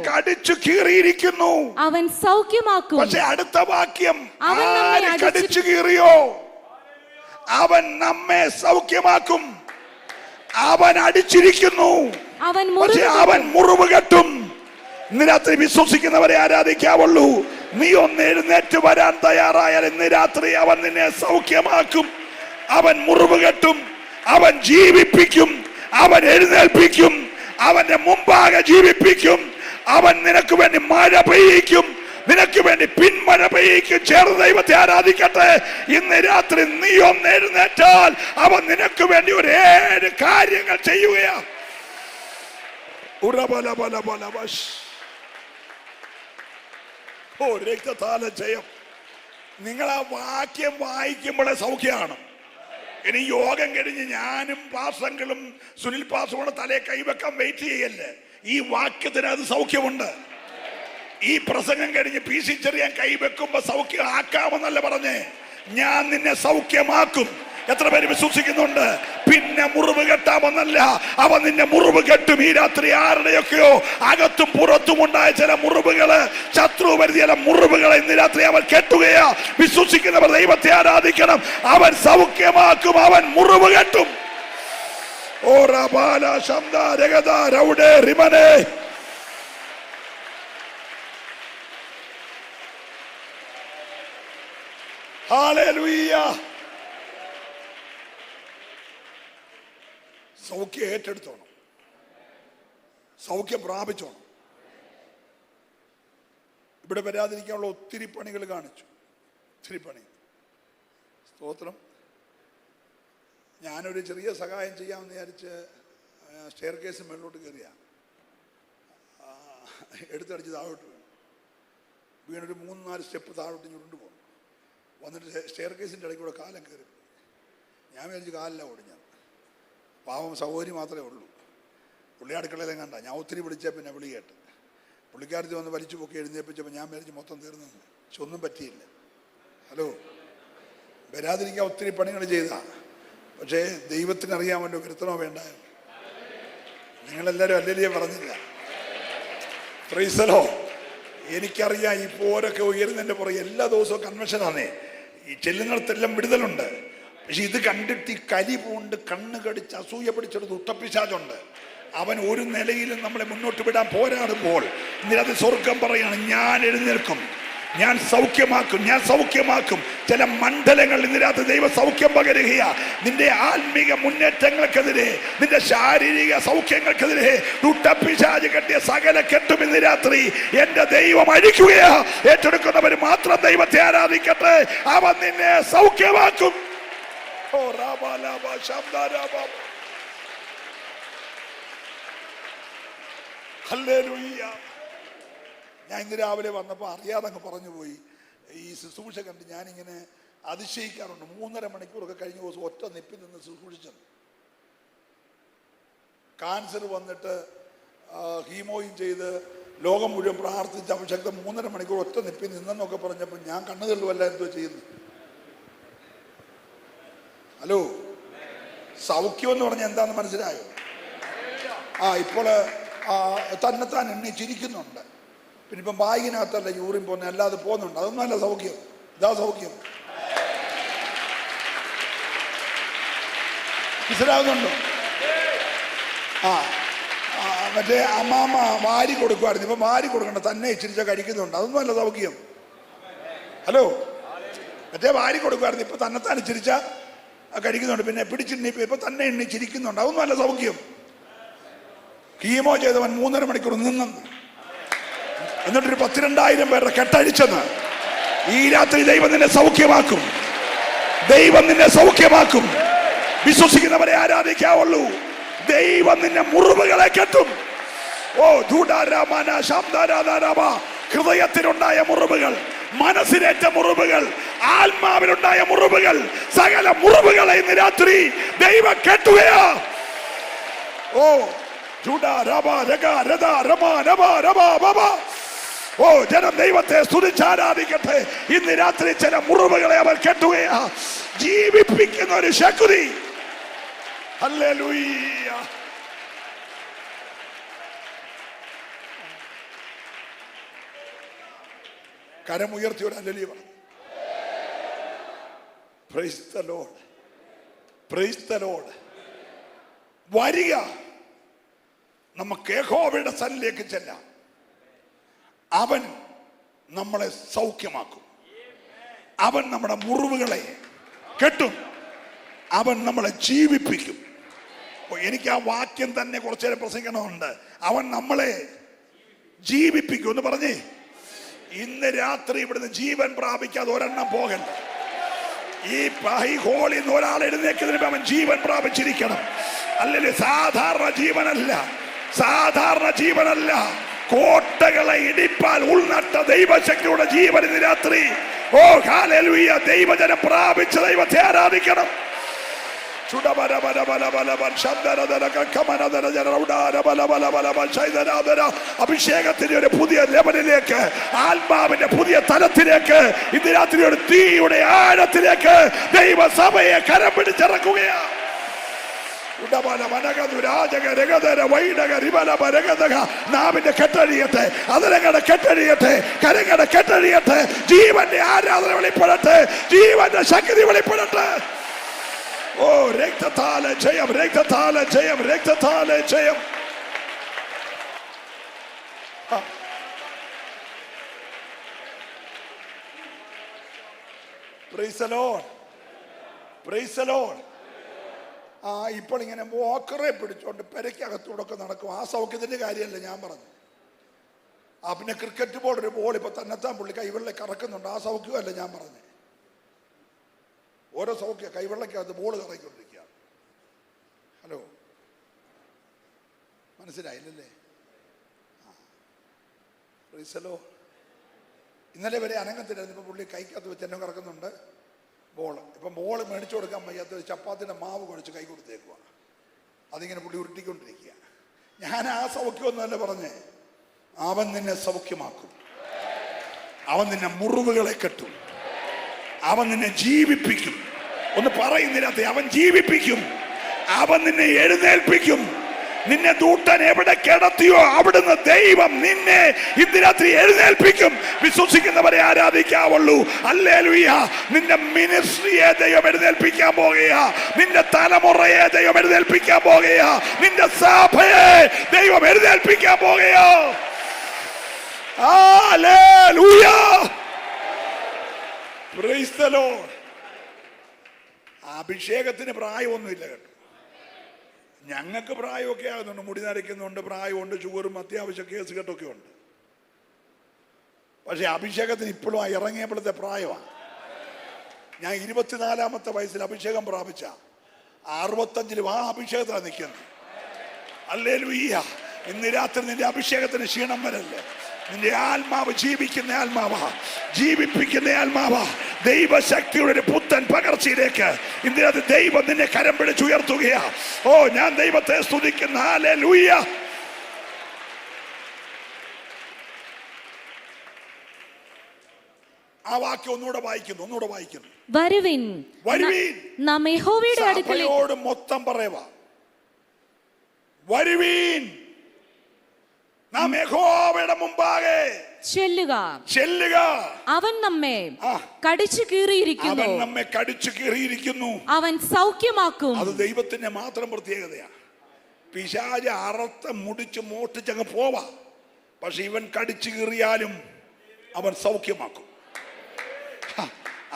കടിച്ചു കീറിയിരിക്കുന്നു, അവൻ സൗഖ്യമാക്കും. പക്ഷെ അടുത്ത വാക്യം, ആര് കടിച്ചു കീറിയോ അവൻ നമ്മെ സൗഖ്യമാക്കും. അവൻ അടിച്ചിരിക്കുന്നു, പക്ഷെ അവൻ മുറിവ് കെട്ടും. ഇന്ന് രാത്രി വിശ്വസിക്കുന്നവരെ ആരാധിക്കാവുള്ളൂ. നീ ഒന്ന് എഴുന്നേറ്റ് വരാൻ തയ്യാറായാൽ ഇന്ന് രാത്രി അവൻ നിന്നെ സൗഖ്യമാക്കും. അവൻ മുറിവ് കെട്ടും, അവൻ ജീവിപ്പിക്കും, അവൻ എഴുന്നേൽപ്പിക്കും, അവന്റെ മുമ്പാകെ ജീവിപ്പിക്കും. അവൻ നിനക്ക് വേണ്ടി മഴ പെയ്യിക്കും, നിനക്ക് വേണ്ടി പിന്മഴ പെയ്യിക്കും. ചേർന്ന് ദൈവത്തെ ആരാധിക്കട്ടെ. ഇന്ന് രാത്രി നീ ഒന്ന് എഴുന്നേറ്റാൽ അവൻ നിനക്ക് വേണ്ടി ഒരു 7 കാര്യങ്ങൾ ചെയ്യുകയാണ്. ഓ രക്തത്താല ജയം. നിങ്ങൾ ആ വാക്യം വായിക്കുമ്പോഴേ സൗഖ്യമാണ്. ഇനി യോഗം കഴിഞ്ഞ് ഞാനും പാസങ്ങളും സുനിൽ പാസവും തലയെ കൈവെക്കാൻ വെയിറ്റ് ചെയ്യല്ലേ. ഈ വാക്യത്തിന് അത് സൗഖ്യമുണ്ട്. ഈ പ്രസംഗം കഴിഞ്ഞ് PC ചെറിയാൻ കൈവെക്കുമ്പോ സൗഖ്യം ആക്കാമെന്നല്ല പറഞ്ഞേ, ഞാൻ നിന്നെ സൗഖ്യമാക്കും. എത്ര പേര് വിശ്വസിക്കുന്നുണ്ട്? പിന്നെ മുറിവ് കെട്ടാമെന്നല്ല, അവൻ നിന്നെ മുറിവ് കെട്ടും. ഈ രാത്രി ആരുടെയൊക്കെയോ അകത്തും പുറത്തും ഉണ്ടായ ചില മുറിവുകള്, ശത്രു വരുത്തിയ ചില മുറിവുകളെ ഇന്ന് രാത്രി അവൻ കെട്ടുകയാ. വിശ്വസിക്കുന്നവർ ദൈവത്തെ ആരാധിക്കണം. അവൻ സൗഖ്യമാക്കും, അവൻ മുറിവ് കെട്ടും. ഓ റബാല ശബ്ദ രഗദ രൗഡേ റിമനേ. ഹല്ലേലൂയ. സൗഖ്യം ഏറ്റെടുത്തോണം, സൗഖ്യം പ്രാപിച്ചോണം. ഇവിടെ വരാതിരിക്കാനുള്ള ഒത്തിരി പണികൾ കാണിച്ചു, ഒത്തിരി പണി. സ്തോത്രം. ഞാനൊരു ചെറിയ സഹായം ചെയ്യാമെന്ന് വിചാരിച്ച് സ്റ്റെയർ കേസ് മേളിലോട്ട് കയറിയ എടുത്തടിച്ച് താഴോട്ട് വീണൊരു 3-4 സ്റ്റെപ്പ് താഴോട്ട് ചുരുണ്ട് പോകും. വന്നിട്ട് സ്റ്റെയർ കേസിൻ്റെ ഇടയ്ക്ക് കൂടെ കാലം കയറി. ഞാൻ വിചാരിച്ച് കാലില്ല ഓടിഞ്ഞ പാവം സഹോദരി മാത്രമേ ഉള്ളൂ. പുള്ളി അടുക്കളയിലും കണ്ട. ഞാൻ ഒത്തിരി വിളിച്ചാൽ പിന്നെ വിളി കേട്ട് പുള്ളിക്കാരത്തി വന്ന് വലിച്ചു പൊക്കി എഴുന്നേപ്പിച്ചപ്പോൾ ഞാൻ വിചാരിച്ച് മൊത്തം തീർന്നു. പക്ഷെ ഒന്നും പറ്റിയില്ല. ഹലോ, വരാതിരിക്കാൻ ഒത്തിരി പണികൾ ചെയ്താ. പക്ഷേ ദൈവത്തിനറിയാമല്ലോ വരുത്തണോ വേണ്ട. നിങ്ങളെല്ലാവരും അല്ലെലിയെ പറഞ്ഞില്ല. പ്രൈസലോ. എനിക്കറിയാം ഈ പോരൊക്കെ ഉയരുന്നതിൻ്റെ പുറകെ എല്ലാ ദിവസവും കൺവെൻഷനാണേ. ഈ ചെല്ലുന്നിടത്തെല്ലാം വിടുതലുണ്ട്. പക്ഷെ ഇത് കണ്ടിട്ട് ഈ കലി പൂണ്ട് കണ്ണ് കടിച്ച് അസൂയ പിടിച്ചൊരു ദുഷ്ടപ്പിശാചുണ്ട്. അവൻ ഒരു നിലയിലും നമ്മളെ മുന്നോട്ട് വിടാൻ പോരാടുമ്പോൾ ഇതിനകത്ത് സ്വർഗം പറയാണ്, ഞാൻ എഴുന്നേൽക്കും, ഞാൻ സൗഖ്യമാക്കും, ഞാൻ സൗഖ്യമാക്കും. ചില മണ്ഡലങ്ങൾ ഇതിനകത്ത് ദൈവ സൗഖ്യം പകരുകയ. നിന്റെ ആത്മീക മുന്നേറ്റങ്ങൾക്കെതിരെ, നിന്റെ ശാരീരിക സൗഖ്യങ്ങൾക്കെതിരെ ദുഷ്ടപ്പിശാച് കെട്ടിയ സകല കെട്ടും ഇന്ന് രാത്രി എന്റെ ദൈവം അഴിക്കുകയാ. ഏറ്റെടുക്കുന്നവർ മാത്രം ദൈവത്തെ ആരാധിക്കട്ടെ. അവൻ നിന്നെ സൗഖ്യമാക്കും. ഓ റാബാ ലാബാ ശബ്ദാ റാബാ. ഹല്ലേലൂയ. ഞാൻ ഇന്ന് രാവിലെ വന്നപ്പോൾ അറിയാതെ അങ്ങ് പറഞ്ഞു പോയി. ഈ ശുശ്രൂഷ കണ്ട് ഞാനിങ്ങനെ അതിശയിക്കാറുണ്ട്. 3.5 മണിക്കൂറൊക്കെ കഴിഞ്ഞ ദിവസം ഒറ്റ നിപ്പിൽ നിന്ന് ശുശ്രൂഷിച്ചത്. കാൻസർ വന്നിട്ട് ഹീമോയും ചെയ്ത് ലോകം മുഴുവൻ പ്രാർത്ഥിച്ച അഭിഷേകം 3.5 മണിക്കൂർ ഒറ്റ നിപ്പിൽ നിന്നെന്നൊക്കെ പറഞ്ഞപ്പോൾ ഞാൻ കണ്ണു തള്ളുവല്ല എന്തോ ചെയ്യുന്നു. ഹലോ, സൗഖ്യം എന്ന് പറഞ്ഞാൽ എന്താന്ന് മനസ്സിലായോ? ഇപ്പോൾ തന്നെത്താൻ എണ്ണി ചിരിക്കുന്നുണ്ട്. പിന്നെ ഇപ്പം ബാഗിനകത്തല്ല യൂറിൻ പോകുന്നത്, അല്ലാതെ പോകുന്നുണ്ട്. അതൊന്നും അല്ല സൗഖ്യം. ഇതാ സൗഖ്യം. മനസ്സിലാകുന്നുണ്ടോ? മറ്റേ അമ്മാമ്മ വാരി കൊടുക്കുമായിരുന്നു. ഇപ്പം വാരി കൊടുക്കണ്ട, തന്നെ ഇച്ചിരിച്ച കഴിക്കുന്നുണ്ട്. അതൊന്നും അല്ല സൗഖ്യം. ഹലോ, മറ്റേ വാരി കൊടുക്കുമായിരുന്നു. ഇപ്പം തന്നെത്താൻ ഇച്ചിരിച്ച കഴിക്കുന്നുണ്ട്. പിന്നെ പിടിച്ചിണ്ണി ഇപ്പം തന്നെ എണ്ണി ചിരിക്കുന്നുണ്ട്. അതൊന്നും അല്ല സൗഖ്യം. കീമോ ചെയ്തവൻ 3.5 മണിക്കൂർ നിന്നെന്ന്, എന്നിട്ടൊരു 12,000 പേരുടെ കെട്ടഴിച്ചെന്ന്. ഈ രാത്രി ദൈവം നിന്നെ സൗഖ്യമാക്കും. ദൈവം നിന്നെ സൗഖ്യമാക്കും. വിശ്വസിക്കുന്നവരെ ആരാധിക്കാവുള്ളൂ. ദൈവം നിന്നെ മുറിവുകളെ കെട്ടും. ഓ ധൂടാരാമന ശബ്ദാരാധാരാമ. ഹൃദയത്തിലുണ്ടായ മുറിവുകൾ, മനസ്സിലേറ്റ മുറിവുകൾ, ആത്മാവിലുണ്ടായ മുറിവുകൾ, സകല മുറിവുകളെ ഇന്ന് രാത്രി ദൈവം കെട്ടുകയാ. ഓ ഓ ജനം ദൈവത്തെ സ്തുതിച്ചാരാധിക്കട്ടെ. ഇന്ന് രാത്രി ചില മുറിവുകളെ അവർ കെട്ടുകയാ. ജീവിപ്പിക്കുന്ന ഒരു ശക്തി. ഹല്ലേലൂയ. കരമുയർത്തിയോടെ ഹല്ലേലൂയ പറഞ്ഞു. Price the Lord, praise the Lord. വരിക, നമുക്ക് യഹോവയുടെ സന്നിധിയിലേക്ക് ചെല്ലാം. അവൻ നമ്മളെ സൗഖ്യമാക്കും. അവൻ നമ്മുടെ മുറിവുകളെ കെട്ടും. അവൻ നമ്മളെ ജീവിപ്പിക്കും. എനിക്ക് ആ വാക്യം തന്നെ കുറച്ചു നേരം പ്രസംഗിക്കണമുണ്ട്. അവൻ നമ്മളെ ജീവിപ്പിക്കും എന്ന് പറഞ്ഞേ. ഇന്ന് രാത്രി ഇവിടുന്ന് ജീവൻ പ്രാപിക്കാതെ ഒരെണ്ണം പോകണ്ട. ഈ ഹോളിൽ നിന്ന് ഒരാൾ എഴുന്നേൽക്കുന്നതിന് അവൻ ജീവൻ പ്രാപിച്ചിരിക്കണം. അല്ലെങ്കിൽ സാധാരണ ജീവനല്ല, സാധാരണ ജീവനല്ല. കോട്ടകളെ ഇടിപ്പാൽ ഉൾനട്ട ദൈവശക്തിയുടെ ജീവൻ ഇന്ന് രാത്രി. ഓ ഹല്ലേലൂയ. ദൈവജനം പ്രാപിച്ച ദൈവത്തെ ആരാധിക്കണം. അഭിഷേകത്തിന്റെ ഒരു പുതിയ ലെവലിലേക്ക്, ആത്മാവിന്റെ പുതിയ തലത്തിലേക്ക്, ഇന്ന് രാത്രി ഒരു തീയുടെ ആഴത്തിലേക്ക് ദൈവസഭയെ കരം പിടിച്ചിറക്കുകയാണ്. നാവിന്റെ കെട്ടഴിയട്ടെ, അതിരങ്ങളുടെ കെട്ടഴിയട്ടെ, കരങ്ങളുടെ കെട്ടഴിയട്ടെ. ജീവന്റെ ആരാധന വെളിപ്പെടട്ടെ, ജീവന്റെ ശക്തി വെളിപ്പെടട്ടെ. ഓ രക്തത്താല ജയം, രക്തത്താല ജയം, രക്തത്താല ജയം. Price the Lord, praise the Lord. ഇപ്പോൾ ഇങ്ങനെ മോക്കറെ പിടിച്ചോണ്ട് പെരയ്ക്കകത്തൂടൊക്കെ നടക്കും. ആ സൗഖ്യത്തിന്റെ കാര്യമല്ല ഞാൻ പറഞ്ഞു. പിന്നെ ക്രിക്കറ്റ് ബോൾ, ഒരു ബോൾ ഇപ്പൊ തന്നെത്താൻ പുള്ളി കൈവെള്ള കറക്കുന്നുണ്ട്. ആ സൗഖ്യമല്ല ഞാൻ പറഞ്ഞു. ഓരോ സൗഖ്യം കൈവെള്ളക്കകത്ത് ബോൾ കറക്കിക്കൊണ്ടിരിക്കുക. ഹലോ, മനസ്സിലായില്ലല്ലേ? പ്രീസലോ. ഇന്നലെ വരെ അനങ്ങത്തിലായിരുന്നു. ഇപ്പം പുള്ളി കൈക്കകത്ത് വെച്ച് എന്നെ കറക്കുന്നുണ്ട് ബോള്. ഇപ്പം ബോൾ മേടിച്ചു കൊടുക്കാൻ വയ്യാത്ത ചപ്പാത്തിൻ്റെ മാവ് കുഴച്ച് കൈ കൊടുത്തേക്കുക. അതിങ്ങനെ പുള്ളി ഉരുട്ടിക്കൊണ്ടിരിക്കുക. ഞാൻ ആ സൗഖ്യമൊന്നുമല്ല പറഞ്ഞേ. അവൻ നിന്നെ സൗഖ്യമാക്കും. അവൻ നിന്നെ മുറിവുകളെ കെട്ടും. അവൻ നിന്നെ ജീവിപ്പിക്കും. ഒന്ന് പറയുന്നില്ലാത്ത അവൻ ജീവിപ്പിക്കും. അവൻ നിന്നെ എഴുന്നേൽപ്പിക്കും. നിന്നെ ദൂട്ടൻ എവിടെ കിടത്തിയോ അവിടുന്ന് ദൈവം നിന്നെ ഇന്ന് രാത്രി എഴുന്നേൽപ്പിക്കും. വിശ്വസിക്കുന്നവരെ ആരാധിക്കാവുള്ളൂ. ഹല്ലേലൂയ. നിന്റെ മിനിസ്ട്രിയെ ദൈവം എഴുന്നേൽപ്പിക്കാൻ പോകുകയാ. നിന്റെ തലമുറയെ ദൈവം എഴുന്നേൽപ്പിക്കാൻ പോകുകയാ. നിന്റെ സഭയെ ദൈവം എഴുന്നേൽപ്പിക്കാൻ പോകുകയാ. ഹല്ലേലൂയ. Praise the Lord. അഭിഷേകത്തിന് പ്രായമൊന്നുമില്ല കേട്ടോ. ഞങ്ങൾക്ക് പ്രായമൊക്കെ ആകുന്നുണ്ട്, മുടി നരയ്ക്കുന്നുണ്ട്, പ്രായമുണ്ട്, ഷുഗറും അത്യാവശ്യ കേസ് കെട്ടൊക്കെ ഉണ്ട്. പക്ഷെ അഭിഷേകത്തിന് ഇപ്പോഴും ഇറങ്ങിയപ്പോഴത്തെ പ്രായമാണ്. ഞാൻ 24-ാമത്തെ വയസ്സിൽ അഭിഷേകം പ്രാപിച്ച 65-ലും ആ അഭിഷേകത്തിലാണ് നിൽക്കുന്നത്. ഹല്ലേലൂയ. ഇന്ന് രാത്രി നിന്റെ അഭിഷേകത്തിന് ക്ഷീണം വരല്ലേ. നിന്റെ ആത്മാവ് ജീവിക്കുന്ന ആത്മാവാ, ജീവിപ്പിക്കുന്ന ആത്മാവാ. ദൈവശക്തിയുടെ ഒരു പുത്തൻ പകർച്ചയിലേക്ക് ഇന്ന് ദൈവം നിന്നെ കരം പിടിച്ചുയർത്തുകയാ. ഓ, ഞാൻ ദൈവത്തെ സ്തുതിക്കുന്ന. ഹല്ലേലൂയ. ആ വാക്യം ഒന്നുകൂടെ വായിക്കുന്നു. വരുവിൻ, വരുവിൻ, നാം യഹോവയുടെ അടുക്കലേക്ക്. മൊത്തം പറയുക. വരുവിൻ, നാം യഹോവയുടെ മുമ്പാകെ ചെല്ലുക. അവൻ നമ്മെ കടിച്ചു കീറിയിരിക്കുന്നു. അവൻ സൗഖ്യമാക്കും. അത് ദൈവത്തിന്റെ മാത്രം പ്രത്യേകതയാണ്. പിശാച് അറുത്ത് മുടിച്ച് മോട്ടിച്ചങ്ങ് പോവാ. പക്ഷെ ഇവൻ കടിച്ചു കീറിയാലും അവൻ സൗഖ്യമാക്കും.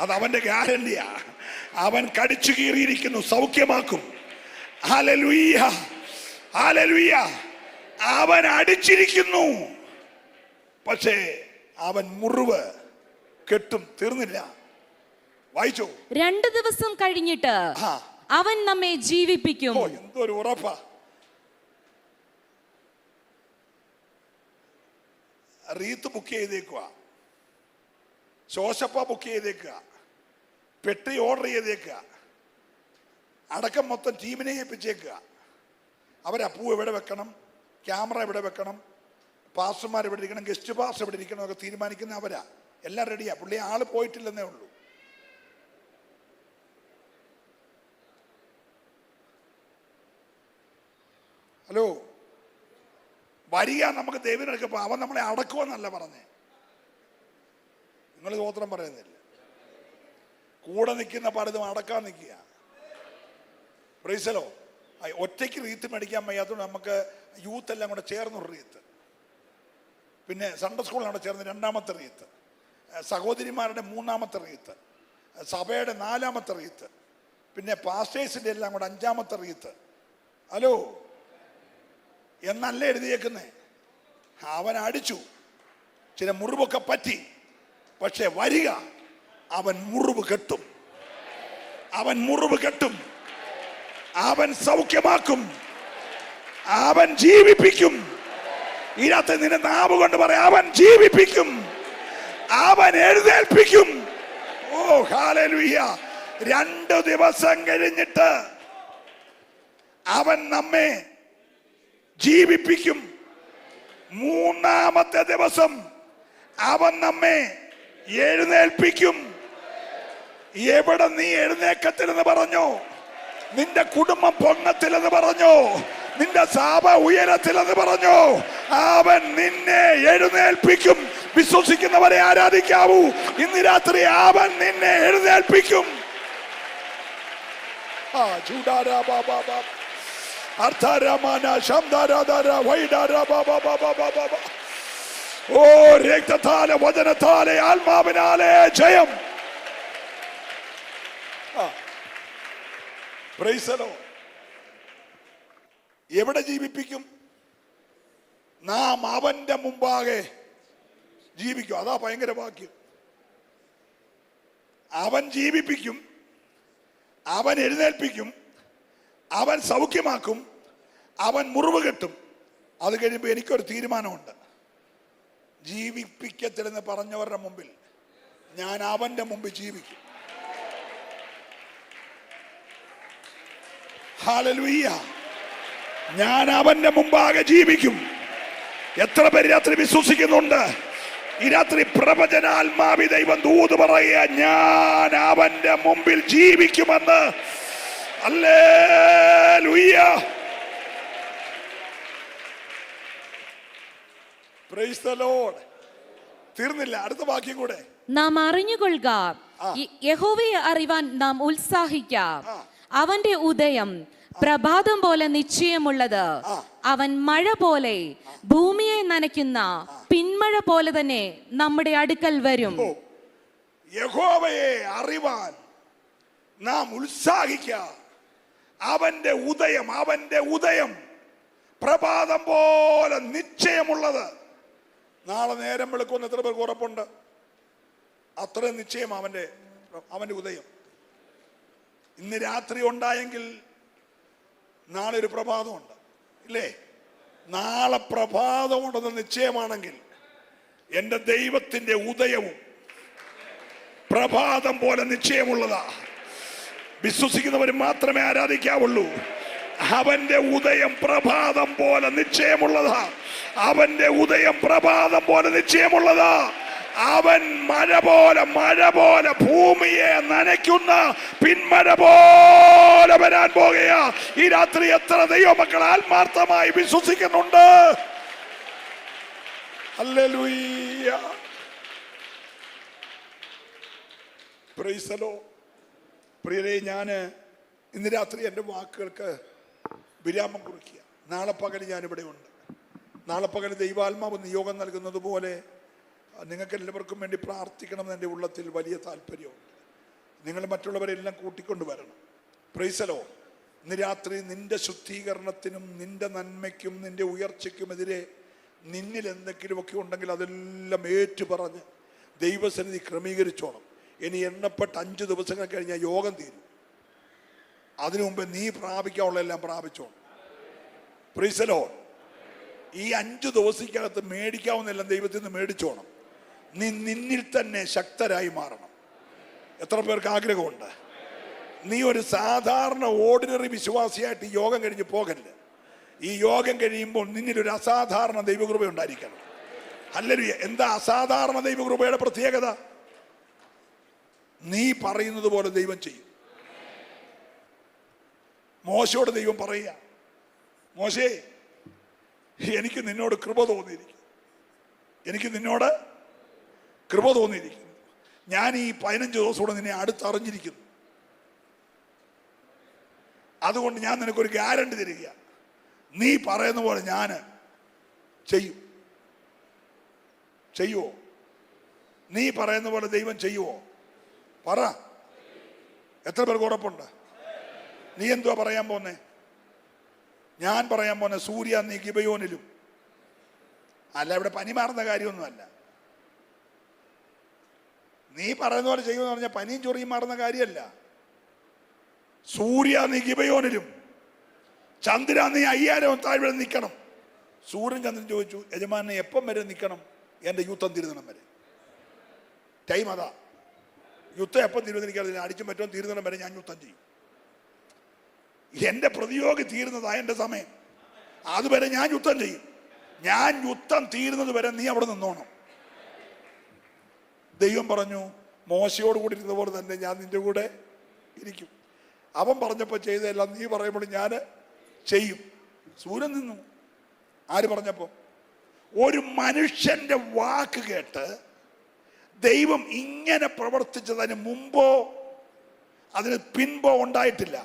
അത് അവന്റെ ഗ്യാരണ്ടിയാ. അവൻ കടിച്ചു കീറിയിരിക്കുന്നു, സൗഖ്യമാക്കും. Hallelujah, hallelujah. അവൻ അടിച്ചിരിക്കുന്നു, പക്ഷേ അവൻ മുറിവ് കെട്ടും. തീർന്നില്ല. വായിച്ചോ. 2 ദിവസം കഴിഞ്ഞിട്ട് അവൻ നമ്മെ ജീവിപ്പിക്കും. എന്തൊരു ഉറപ്പാ. റീത്ത് ബുക്ക് ചെയ്തേക്കുക, ശോശപ്പ ബുക്ക് ചെയ്തേക്കുക, പെട്ടി ഓർഡർ ചെയ്തേക്കുക, അടക്കം മൊത്തം ടീമിനെ ഏൽപ്പിച്ചേക്കുക. അവരാ പൂ എവിടെ വെക്കണം, ക്യാമറ എവിടെ വെക്കണം, പാസ്റ്റർമാർ എവിടെ ഇരിക്കണം, ഗസ്റ്റ് പാസ്റ്റർ എവിടെ ഇരിക്കണം ഒക്കെ തീരുമാനിക്കുന്ന അവരാ. എല്ലാം റെഡിയാ. പുള്ളി ആള് പോയിട്ടില്ലെന്നേ ഉള്ളൂ. ഹലോ, വരിക. നമുക്ക് ദൈവത്തിനൊക്കെ അവൻ നമ്മളെ അടക്കുമെന്നല്ല പറഞ്ഞേ. നിങ്ങൾ സ്തോത്രം പറയുന്നില്ല. കൂടെ നിൽക്കുന്ന പലതും അടക്കാൻ നിൽക്കുക. പ്രൈസലോ. ഒറ്റയ്ക്ക് റീത്ത് മേടിക്കാൻ വയ്യാത്തതുകൊണ്ട് നമുക്ക് യൂത്ത് എല്ലാം കൂടെ ചേർന്നൊരു റീത്ത്, പിന്നെ സൺഡേ സ്കൂളിലാണ് ചേർന്ന് 2ാമത്തെ റീത്ത്, സഹോദരിമാരുടെ 3ാമത്തെ റീത്ത്, സഭയുടെ 4ാമത്തെ റീത്ത്, പിന്നെ പാസ്റ്റേഴ്സിൻ്റെ എല്ലാം കൂടെ 5ാമത്തെ റീത്ത്. ഹലോ, എന്നല്ല എഴുതിയേക്കുന്നേ. അവൻ അടിച്ചു, ചില മുറിവൊക്കെ പറ്റി. പക്ഷെ വരിക, അവൻ മുറിവ് കെട്ടും. അവൻ മുറിവ് കെട്ടും. അവൻ സൗഖ്യമാക്കും. അവൻ ജീവിപ്പിക്കും. ഇതിനകത്ത് നിന്റെ നാവ് കൊണ്ട് പറയാം, അവൻ ജീവിപ്പിക്കും, അവൻ എഴുന്നേൽപ്പിക്കും. ഓ ഹല്ലേലൂയ. 2 ദിവസം കഴിഞ്ഞിട്ട് അവൻ നമ്മെ ജീവിപ്പിക്കും. 3ാമത്തെ ദിവസം അവൻ നമ്മെ എഴുന്നേൽപ്പിക്കും. എവിടെ നീ എഴുന്നേക്കത്തില്ലെന്ന് പറഞ്ഞോ, നിന്റെ കുടുംബം പൊങ്ങത്തില്ലെന്ന് പറഞ്ഞോ, നിന്റെ സഭ ഉയരത്തിലെന്ന് പറഞ്ഞോ, അവൻ നിന്നെ എഴുന്നേൽപ്പിക്കും. വിശ്വസിക്കുന്നവരെ ആരാധിക്കാവൂ. ഇന്ന് രാത്രി അവൻ നിന്നെ എഴുന്നേൽപ്പിക്കും. ഓ, രക്തത്താലെ, വചനത്താലെ, ആത്മാവിനാലെ ജയം. എവിടെ ജീവിപ്പിക്കും? നാം അവന്റെ മുമ്പാകെ ജീവിക്കും. അതാ ഭയങ്കര വാക്യം. അവൻ ജീവിപ്പിക്കും, അവൻ എഴുന്നേൽപ്പിക്കും, അവൻ സൗഖ്യമാക്കും, അവൻ മുറിവ് കെട്ടും. അത് കഴിയുമ്പോൾ എനിക്കൊരു തീരുമാനമുണ്ട്. ജീവിപ്പിക്കത്തില്ലെന്ന് പറഞ്ഞവരുടെ മുമ്പിൽ ഞാൻ അവന്റെ മുമ്പിൽ ജീവിക്കും. ഹല്ലേലൂയ. ഞാൻ അവന്റെ മുമ്പാകെ ജീവിക്കും. എത്ര പേര് രാത്രി വിശ്വസിക്കുന്നുണ്ട്? ഈ രാത്രി പ്രവചനാത്മാവി ദൈവം ദൂത് പറയുക, ഞാൻ അവന്റെ മുമ്പിൽ ജീവിക്കുമെന്ന്. ഹല്ലേലൂയ. Praise the Lord. തീർന്നില്ല, അടുത്ത വാക്യം കൂടെ. നാം അറിഞ്ഞുകൊള്ളുക, യഹോവയെ അറിവാൻ നാം ഉത്സാഹിക്കാം. അവന്റെ ഉദയം പ്രഭാതം പോലെ നിശ്ചയമുള്ളത്. അവൻ മഴ പോലെ ഭൂമിയെ നനയ്ക്കുന്ന പിന്മഴ പോലെ തന്നെ നമ്മുടെ അടുക്കൽ വരും. യഹോവയെ അറിവാൻ നാം ഉത്സാഹിക്കാം. അവന്റെ ഉദയം പ്രഭാതം പോലെ നിശ്ചയമുള്ളത്. നാളെ നേരം വെളുക്കുമെന്ന് എത്ര പേർക്ക് ഉറപ്പുണ്ട്? അത്രയും നിശ്ചയം അവന്റെ ഉദയം. ഇന്ന് രാത്രി ഉണ്ടായെങ്കിൽ നാളെ ഒരു പ്രഭാതമുണ്ട്, ഇല്ലേ? നാളെ പ്രഭാതമുണ്ടെന്ന് നിശ്ചയമാണെങ്കിൽ എൻ്റെ ദൈവത്തിന്റെ ഉദയവും പ്രഭാതം പോലെ നിശ്ചയമുള്ളതാ. വിശ്വസിക്കുന്നവർ മാത്രമേ ആരാധിക്കാവുള്ളൂ. അവന്റെ ഉദയം പ്രഭാതം പോലെ നിശ്ചയമുള്ളതാ. അവന്റെ ഉദയം പ്രഭാതം പോലെ നിശ്ചയമുള്ളതാ. അവൻ മഴ പോലെ ഭൂമിയെ നനയ്ക്കുന്ന പിന്മഴ പോലെ വരാൻ പോകുകയാ. ഈ രാത്രി എത്ര ദൈവമക്കൾ ആത്മാർത്ഥമായി വിശ്വസിക്കുന്നുണ്ട്? ഹല്ലേലൂയ. Praise the Lord. പ്രിയരേ, ഞാൻ ഇന്ന് രാത്രി എൻ്റെ വാക്കുകൾക്ക് വിരാമം കുറിക്കുക. നാളെ പകൽ ഞാനിവിടെ ഉണ്ട്. നാളെ പകൽ ദൈവാത്മാവ് നിയോഗം നൽകുന്നത് പോലെ നിങ്ങൾക്ക് എല്ലാവർക്കും വേണ്ടി പ്രാർത്ഥിക്കണമെന്ന് എൻ്റെ ഉള്ളത്തിൽ വലിയ താല്പര്യമുണ്ട്. നിങ്ങൾ മറ്റുള്ളവരെല്ലാം കൂട്ടിക്കൊണ്ട് വരണം. Price the Lord. ഇന്ന് രാത്രി നിന്റെ ശുദ്ധീകരണത്തിനും നിന്റെ നന്മയ്ക്കും നിന്റെ ഉയർച്ചയ്ക്കുമെതിരെ നിന്നിൽ എന്തെങ്കിലുമൊക്കെ ഉണ്ടെങ്കിൽ അതെല്ലാം ഏറ്റുപറഞ്ഞ് ദൈവസന്നിധി ക്രമീകരിച്ചോണം. ഇനി എണ്ണപ്പെട്ട 5 ദിവസങ്ങൾ കഴിഞ്ഞാൽ യോഗം തീരും. അതിനു മുമ്പ് നീ പ്രാപിക്കാനുള്ളതെല്ലാം പ്രാപിച്ചോണം. Praise the Lord. ഈ 5 ദിവസത്തിനകത്ത് മേടിക്കാവുന്നെല്ലാം ദൈവത്തിൽ നിന്ന് മേടിച്ചോണം. നീ നിന്നിൽ തന്നെ ശക്തരായി മാറണം. എത്ര പേർക്ക് ആഗ്രഹമുണ്ട്? നീ ഒരു സാധാരണ ഓർഡിനറി വിശ്വാസിയായിട്ട് ഈ യോഗം കഴിഞ്ഞ് പോകല്ല. ഈ യോഗം കഴിയുമ്പോൾ നിന്നിൽ ഒരു അസാധാരണ ദൈവകൃപ ഉണ്ടായിരിക്കണം. ഹല്ലേലൂയ. എന്താ അസാധാരണ ദൈവകൃപയുടെ പ്രത്യേകത? നീ പറയുന്നത് പോലെ ദൈവം ചെയ്യും. മോശയോട് ദൈവം പറയുക, മോശേ, എനിക്ക് നിന്നോട് കൃപ തോന്നിയിരിക്കുന്നു. ഞാൻ ഈ 15 ദിവസം കൂടെ നിന്നെ അടുത്തറിഞ്ഞിരിക്കുന്നു. അതുകൊണ്ട് ഞാൻ നിനക്കൊരു ഗ്യാരണ്ടി തരിക. നീ പറയുന്ന പോലെ ഞാൻ ചെയ്യുമോ? നീ പറയുന്ന പോലെ ദൈവം ചെയ്യുമോ? പറ. എത്ര പേർക്ക് ഉറപ്പുണ്ട്? നീ എന്തുവാ പറയാൻ പോന്നെ? ഞാൻ പറയാൻ പോന്നെ സൂര്യ നീ ഗിബയോനിലും. അല്ല, ഇവിടെ പനി മാറുന്ന കാര്യമൊന്നുമല്ല. നീ പറയുന്ന പോലെ ചെയ്യുമെന്ന് പറഞ്ഞാൽ പനിയും ചൊറിയും മാറുന്ന കാര്യമല്ല. സൂര്യ നീ ഗിബയോനിലും, ചന്ദ്ര നീ 5000 താഴ്വര നിൽക്കണം. സൂര്യൻ ചന്ദ്രൻ ചോദിച്ചു, യജമാനെ എപ്പം വരെ നിൽക്കണം? എൻ്റെ യുദ്ധം തീരുന്നിടം വരെ. ടൈം അതാ. യുദ്ധം എപ്പം തീരുന്നെനിക്കറിയില്ല. അടിച്ചും പറ്റും തീരുന്നിടം വരെ ഞാൻ യുദ്ധം ചെയ്യും. എൻ്റെ പ്രതിയോഗി തീരുന്നതാ എൻ്റെ സമയം. അതുവരെ ഞാൻ യുദ്ധം ചെയ്യും. ഞാൻ യുദ്ധം തീരുന്നത് വരെ നീ അവിടെ നിന്നോണം. ദൈവം പറഞ്ഞു, മോശയോട് കൂടി ഇരുന്ന പോലെ തന്നെ ഞാൻ നിന്റെ കൂടെ ഇരിക്കും. അവൻ പറഞ്ഞപ്പോൾ ചെയ്തതെല്ലാം നീ പറയുമ്പോൾ ഞാൻ ചെയ്യും. സൂര്യൻ നിന്നു. ആര് പറഞ്ഞപ്പോൾ? ഒരു മനുഷ്യന്റെ വാക്ക് കേട്ട് ദൈവം ഇങ്ങനെ പ്രവർത്തിച്ചതിന് മുമ്പോ അതിന് പിൻപോ ഉണ്ടായിട്ടില്ല.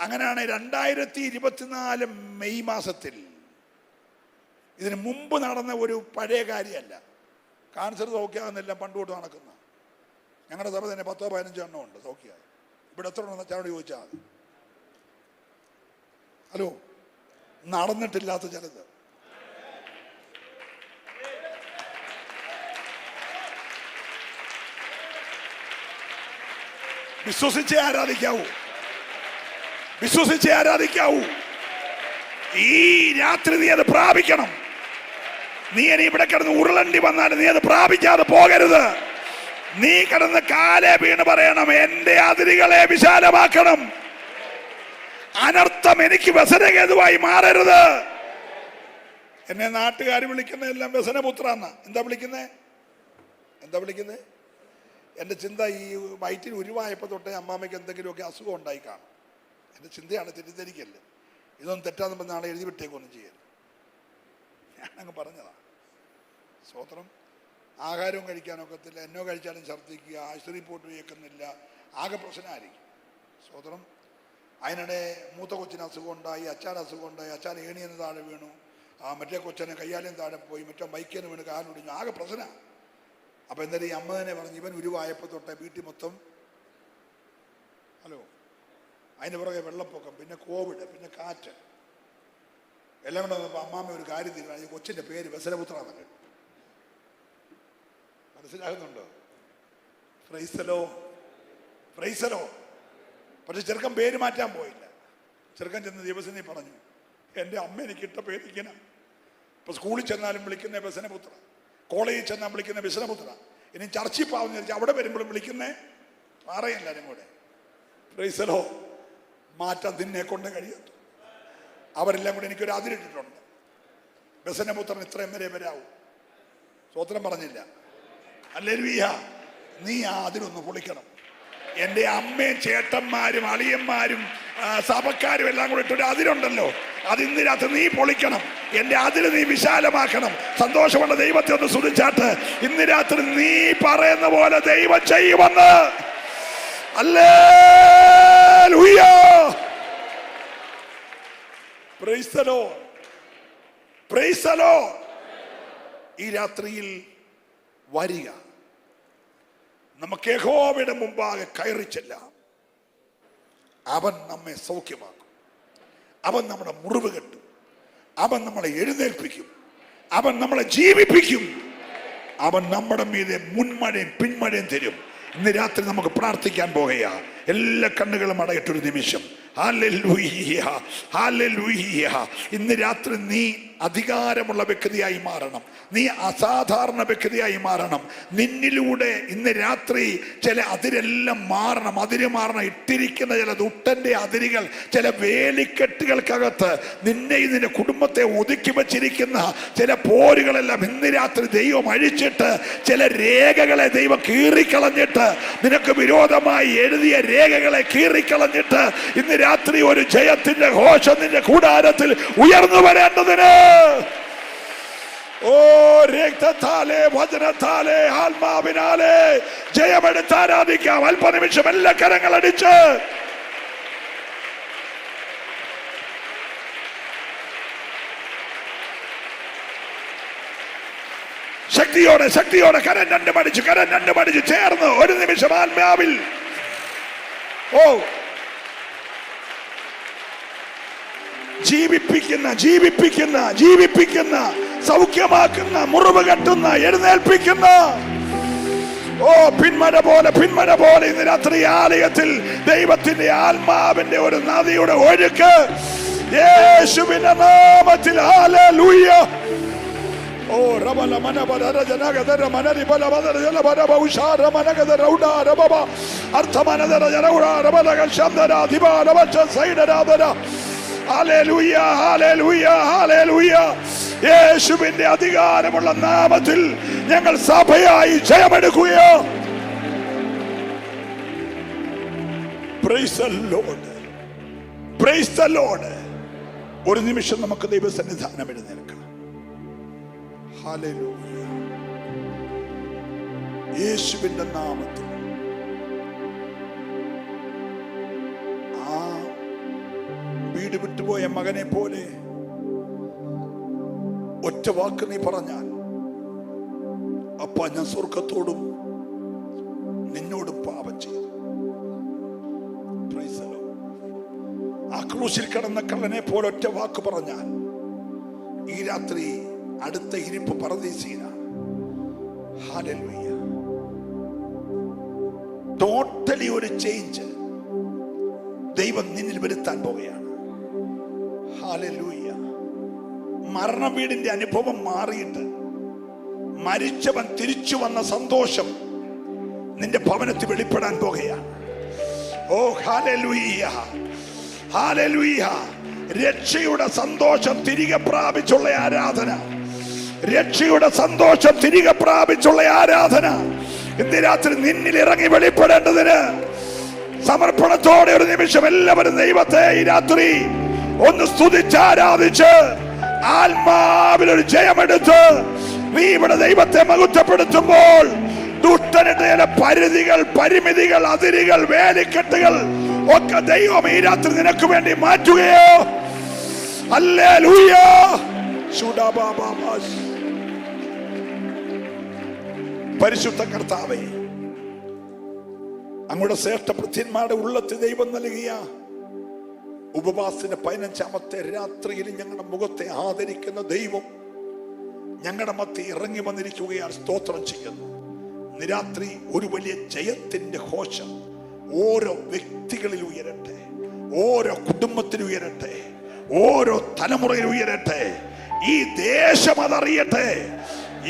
അങ്ങനെയാണ് 2024 മെയ് മാസത്തിൽ, ഇതിന് മുമ്പ് നടന്ന ഒരു പഴയ കാര്യമല്ല. കാൻസർ സൗഖ്യമാകുന്നെല്ലാം പണ്ട് തൊട്ട് നടക്കുന്ന ഞങ്ങളുടെ സഭ തന്നെ 10-15 എണ്ണം ഉണ്ട് സൗഖ്യമായി. ഇവിടെ എത്ര ഉണ്ടെന്ന് അച്ഛനോട് ചോദിച്ചാൽ മതി. ഹലോ, നടന്നിട്ടില്ലാത്ത ചിലത്. വിശ്വസിച്ചേ ആരാധിക്കാവൂ. ഈ രാത്രി നീ അത് പ്രാപിക്കണം. നീ ഇനി ഇവിടെ കിടന്ന് ഉരുളണ്ടി വന്നാലും നീ അത് പ്രാപിക്കാതെ പോകരുത്. നീ കിടന്ന് കാലേ വീണ് പറയണം, എന്റെ അതിരുകളെ വിശാലമാക്കണം. അനർത്ഥം എനിക്ക് വ്യസനഹേതുവായി മാറരുത്. എന്നെ നാട്ടുകാർ വിളിക്കുന്നതെല്ലാം വ്യസനപുത്ര എന്നാ. എന്താ വിളിക്കുന്നേ? എൻ്റെ ചിന്ത ഈ വയറ്റിൽ ഉരുവായപ്പോൾ തൊട്ടേ അമ്മാമ്മയ്ക്ക് എന്തെങ്കിലുമൊക്കെ അസുഖം ഉണ്ടായി കാണും. എൻ്റെ ചിന്തയാണ്, തെറ്റിദ്ധരിക്കല്ലേ. ഇതൊന്നും തെറ്റാന്ന് പറഞ്ഞ നാളെ എഴുതി വിട്ടേക്കൊന്നും ചെയ്യരുത്. ഞാനങ്ങ് പറഞ്ഞതാ. സ്വോത്രം. ആഹാരവും കഴിക്കാനൊക്കത്തില്ല, എന്നോ കഴിച്ചാലും ഛർദ്ദിക്കുക, ആശുപത്രി പോട്ട് കേൾക്കുന്നില്ല, ആകെ പ്രശ്നമായിരിക്കും. സ്വോത്രം. അതിനിടെ മൂത്ത കൊച്ചിന് അസുഖം ഉണ്ടായി, അച്ഛൻ അസുഖം ഉണ്ടായി, അച്ഛൻ ഏണിയെന്ന് താഴെ വീണു, മറ്റേ കൊച്ചനെ കയ്യാലും താഴെ പോയി, മറ്റേ ബൈക്കിന് വീണ് കാലൊടിഞ്ഞു, ആകെ പ്രശ്നമാണ്. അപ്പം എന്തായാലും ഈ അമ്മ തന്നെ പറഞ്ഞു, ഇവൻ ഉരുവായപ്പോൾ തൊട്ടേ വീട്ടിൽ മൊത്തം അതിന് പുറകെ വെള്ളപ്പൊക്കം, പിന്നെ കോവിഡ്, പിന്നെ കാറ്റ് എല്ലാം കൂടെ വന്നപ്പോൾ അമ്മാമ്മ ഒരു കാര്യം തീരുമാനിച്ചു, കൊച്ചിൻ്റെ പേര് വ്യസനപുത്ര എന്നൊക്കെ. മനസ്സിലാകുന്നുണ്ടോ? പ്രൈസലോ. പക്ഷെ ചെറുക്കൻ പേര് മാറ്റാൻ പോയില്ല. ചെറുക്കൻ ചെന്ന് ദിവസം പറഞ്ഞു, എൻ്റെ അമ്മ എനിക്ക് ഇട്ട പേര് ഇങ്ങനെ. ഇപ്പൊ സ്കൂളിൽ ചെന്നാലും വിളിക്കുന്ന വ്യസനപുത്ര, കോളേജിൽ ചെന്നാൽ വിളിക്കുന്ന വ്യസനപുത്ര, ഇനി ചർച്ചിൽ പാവെന്ന് വിചാരിച്ചാൽ അവിടെ വരുമ്പോഴും വിളിക്കുന്നേ പറയെല്ലാരും കൂടെ. പ്രൈസലോ. മാറ്റാൻ നിന്നെ കൊണ്ട് കഴിയത്തു. അവരെല്ലാം കൂടെ എനിക്കൊരു അതിരിട്ടിട്ടുണ്ട്. വ്യസനപുത്രൻ ഇത്രയും വരെ വരാവൂ. സ്വോത്രം പറഞ്ഞില്ല. ഹല്ലേലൂയ. നീ ആ അതിലൊന്ന് പൊളിക്കണം. എൻ്റെ അമ്മയും ചേട്ടന്മാരും അളിയന്മാരും സഭക്കാരും എല്ലാം കൂടെ ഇട്ടൊരു അതിരുണ്ടല്ലോ, അത് ഇന്ന് രാത്രി നീ പൊളിക്കണം. എൻ്റെ അതിര് നീ വിശാലമാക്കണം. സന്തോഷമുള്ള ദൈവത്തെ ഒന്ന് സ്തുതിച്ചാട്ട് ഇന്ന് രാത്രി നീ പറയുന്ന പോലെ ദൈവം ചെയ്യുമെന്ന്. Hallelujah. Praise the Lord. Praise the Lord. ഈ രാത്രിയിൽ വരിക, നമുക്ക് യഹോവയുടെ മുമ്പാകെ കയറി ചെല്ലാം. അവൻ നമ്മെ സൗഖ്യമാക്കും. അവൻ നമ്മുടെ മുറിവ് കെട്ടും. അവൻ നമ്മളെ എഴുന്നേൽപ്പിക്കും. അവൻ നമ്മളെ ജീവിപ്പിക്കും. അവൻ നമ്മുടെ മീതെ മുൻമഴയും പിന്മഴയും തരും. ഇന്ന് രാത്രി നമുക്ക് പ്രാർത്ഥിക്കാൻ പോകുകയാ. എല്ലാ കണ്ണുകളും അടയിട്ടൊരു നിമിഷം. Hallelujah, hallelujah. ഇന്ന് രാത്രി നീ അധികാരമുള്ള വ്യക്തിയായി മാറണം. നീ അസാധാരണ വ്യക്തിയായി മാറണം. നിന്നിലൂടെ ഇന്ന് രാത്രി ചില അതിരെല്ലാം മാറണം. അതിര് മാറണം. ഇട്ടിരിക്കുന്ന ചില ദുഷ്ടന്റെ അതിരുകൾ, ചില വേലിക്കെട്ടുകൾക്കകത്ത് നിന്നെ നിന്റെ കുടുംബത്തെ ഒതുക്കി വച്ചിരിക്കുന്ന ചില പോരുകളെല്ലാം ഇന്ന് രാത്രി ദൈവം അഴിച്ചിട്ട്, ചില രേഖകളെ ദൈവം കീറിക്കളഞ്ഞിട്ട്, നിനക്ക് വിരോധമായി എഴുതിയ രേഖകളെ കീറിക്കളഞ്ഞിട്ട് ഇന്ന് രാത്രി ഒരു ജയത്തിന്റെ ഘോഷം നിന്റെ കൂടാരത്തിൽ ഉയർന്നു വരേണ്ടതിന് ഓ രക്തത്താലെ വചനത്താലെ ആത്മാവിനാലെ ജയമെടുത്ത് ആരാധിക്കാം. അല്പനിമിഷം എല്ലാ കരങ്ങളടിച്ച് ശക്തിയോടെ കരം രണ്ട് മടിച്ചു ചേർന്ന് ഒരു നിമിഷം ആത്മാവിൽ ജീവിപ്പിക്കുന്ന സൗഖ്യമാക്കുന്ന, മുറിവ് കെട്ടുന്ന, എഴുന്നേൽപ്പിക്കുന്ന പിന്മഴ പോലെ ഇന്ന് രാത്രി ആലയത്തിൽ ദൈവത്തിന്റെ ആത്മാവിന്റെ ഒരു നദിയുടെ ഒഴുക്ക് യേശുവിന്റെ നാമത്തിൽ. ഹല്ലേലൂയ. ഓ റബല മനബര ജനഗദര മനരി ബല ബദര ജല ബര ബൗഷാര മനഗദര ഉഡാര ബബ അർത്ഥമനദര ജനഉഡാര ബലക ശബ്ദര ദിബാല വച്ച സൈഡരാദര. Hallelujah, hallelujah, hallelujah. യേശുവിന്റെ അധികാരമുള്ള നാമത്തിൽ ഞങ്ങൾ സഭയായി ജയമെടുക്കുകയോ. Praise the Lord, praise the Lord. ഒരു നിമിഷം നമുക്ക് ദൈവസന്നിധാനം എഴുന്നേൽക്കാം. ഹല്ലേലൂയ. യേശുവിന്റെ നാമത്തിൽ ആ വീട് വിട്ടുപോയ മകനെ പോലെ ഒറ്റ വാക്ക് നീ പറഞ്ഞാൽ, അപ്പ ഞാൻ സ്വർഗത്തോടും നിന്നോടും പാപം ചെയ്തു. ആ ക്രൂശിൽ കിടന്ന കള്ളനെ പോലെ ഒറ്റ വാക്ക് പറഞ്ഞാൽ ഈ രാത്രി അടുത്ത ഇരിപ്പ് പരദീസയിലാണ്. ഹല്ലേലൂയ. ടോട്ടലി ഒരു ചേഞ്ച് ദൈവം നിന്നിൽ വരുത്താൻ പോവുകയാണ്. ഹല്ലേലൂയ. മരണ വീടിന്റെ അനുഭവം മാറിയിട്ട് മരിച്ചവൻ തിരിച്ചു വന്ന സന്തോഷം നിന്റെ ഭവനത്തിൽ വെളിപ്പെടാൻ പോകുകയാണ്. ഓ ഹല്ലേലൂയ, ഹല്ലേലൂയ. രക്ഷയുടെ സന്തോഷം തിരികെ പ്രാപിച്ചുള്ള ആരാധന, രക്ഷയുടെ സന്തോഷം തിരികെ പ്രാപിച്ചുള്ള ആരാധന ഇന്ന് രാത്രി നിന്നിൽ ഇറങ്ങി വെളിപ്പെടേണ്ടതിന് സമർപ്പണത്തോടെ ഒരു നിമിഷം എല്ലാവരും ദൈവത്തെ ഈ രാത്രി ഒന്ന് സ്തുതിച്ച് ആരാധിച്ച് ആത്മാവിലൊരു ജയമെടുത്ത് നീ ഇവിടെ ദൈവത്തെ മഹത്വപ്പെടുത്തുമ്പോൾ ദുഷ്ടന്റെ പരിധികൾ, പരിമിതികൾ, അതിരുകൾ, വേലിക്കെട്ടുകൾ ഒക്കെ ദൈവം ഈ രാത്രി നിനക്ക് വേണ്ടി മാറ്റുകയോ. ഹല്ലേലൂയ. പരിശുദ്ധ കർത്താവേ, അങ്ങയുടെ ശ്രേഷ്ഠ ഭൃത്യന്മാരുടെ ഉള്ളത്തിൽ ദൈവം നൽകിയ ഉപവാസത്തിന്റെ 15ാമത്തെ രാത്രിയിൽ ഞങ്ങളുടെ മുഖത്തെ ആദരിക്കുന്ന ദൈവം ഞങ്ങളുടെ മധ്യ ഇറങ്ങി വന്നിരിക്കുകയാൽ സ്തോത്രം ചെയ്യുന്നു. ഇന്ന് രാത്രി ഒരു വലിയ ജയത്തിന്റെ ഘോഷം ഓരോ വ്യക്തികളിൽ ഉയരട്ടെ, ഓരോ കുടുംബത്തിൽ ഉയരട്ടെ, ഓരോ തലമുറയിൽ ഉയരട്ടെ. ഈ ദേശം അതറിയട്ടെ,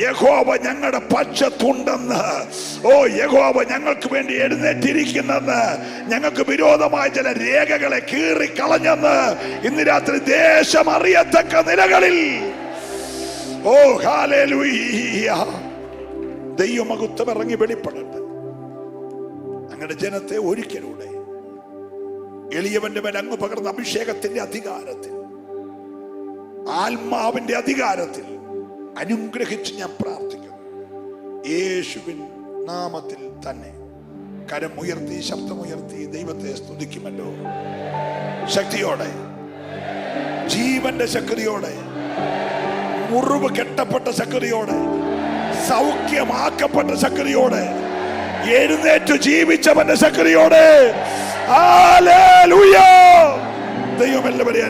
യഹോവ ഞങ്ങളുടെ പക്ഷത്തുണ്ടെന്ന്. ഓ, യഹോവ ഞങ്ങൾക്ക് വേണ്ടി എഴുന്നേറ്റിരിക്കുന്നെന്ന്, ഞങ്ങൾക്ക് വിരോധമായ ചില രേഖകളെ കീറിക്കളഞ്ഞെന്ന് ഇന്ന് രാത്രി ദേശം അറിയത്തക്ക നിലകളിൽ ഓ ഹല്ലേലൂയ ദൈവമഹത്വം ഇറങ്ങി വെളിപ്പെടട്ടെ. അങ്ങയുടെ ജനത്തെ ഒരിക്കലൂടെ എളിയവന്റെ മേൽ അങ്ങ് പകർന്ന അഭിഷേകത്തിന്റെ അധികാരത്തിൽ, ആത്മാവിന്റെ അധികാരത്തിൽ അനുഗ്രഹിച്ച് ഞാൻ പ്രാർത്ഥിക്കുന്നു. യേശുവിൻ നാമത്തിൽ തന്നെ കരം ഉയർത്തി, ശബ്ദമുയർത്തി ദൈവത്തെ സ്തുതിക്കുമല്ലോ. ശക്തിയോടെ, ജീവന്റെ ശക്തിയോടെ, മുറിവ് കെട്ടപ്പെട്ട ശക്തിയോടെ, സൗഖ്യമാക്കപ്പെട്ട ശക്തിയോടെ, എഴുന്നേറ്റ് ജീവിച്ചവന്റെ ശക്തിയോടെ. ഹല്ലേലൂയ. ദൈവം എല്ലാവരെയും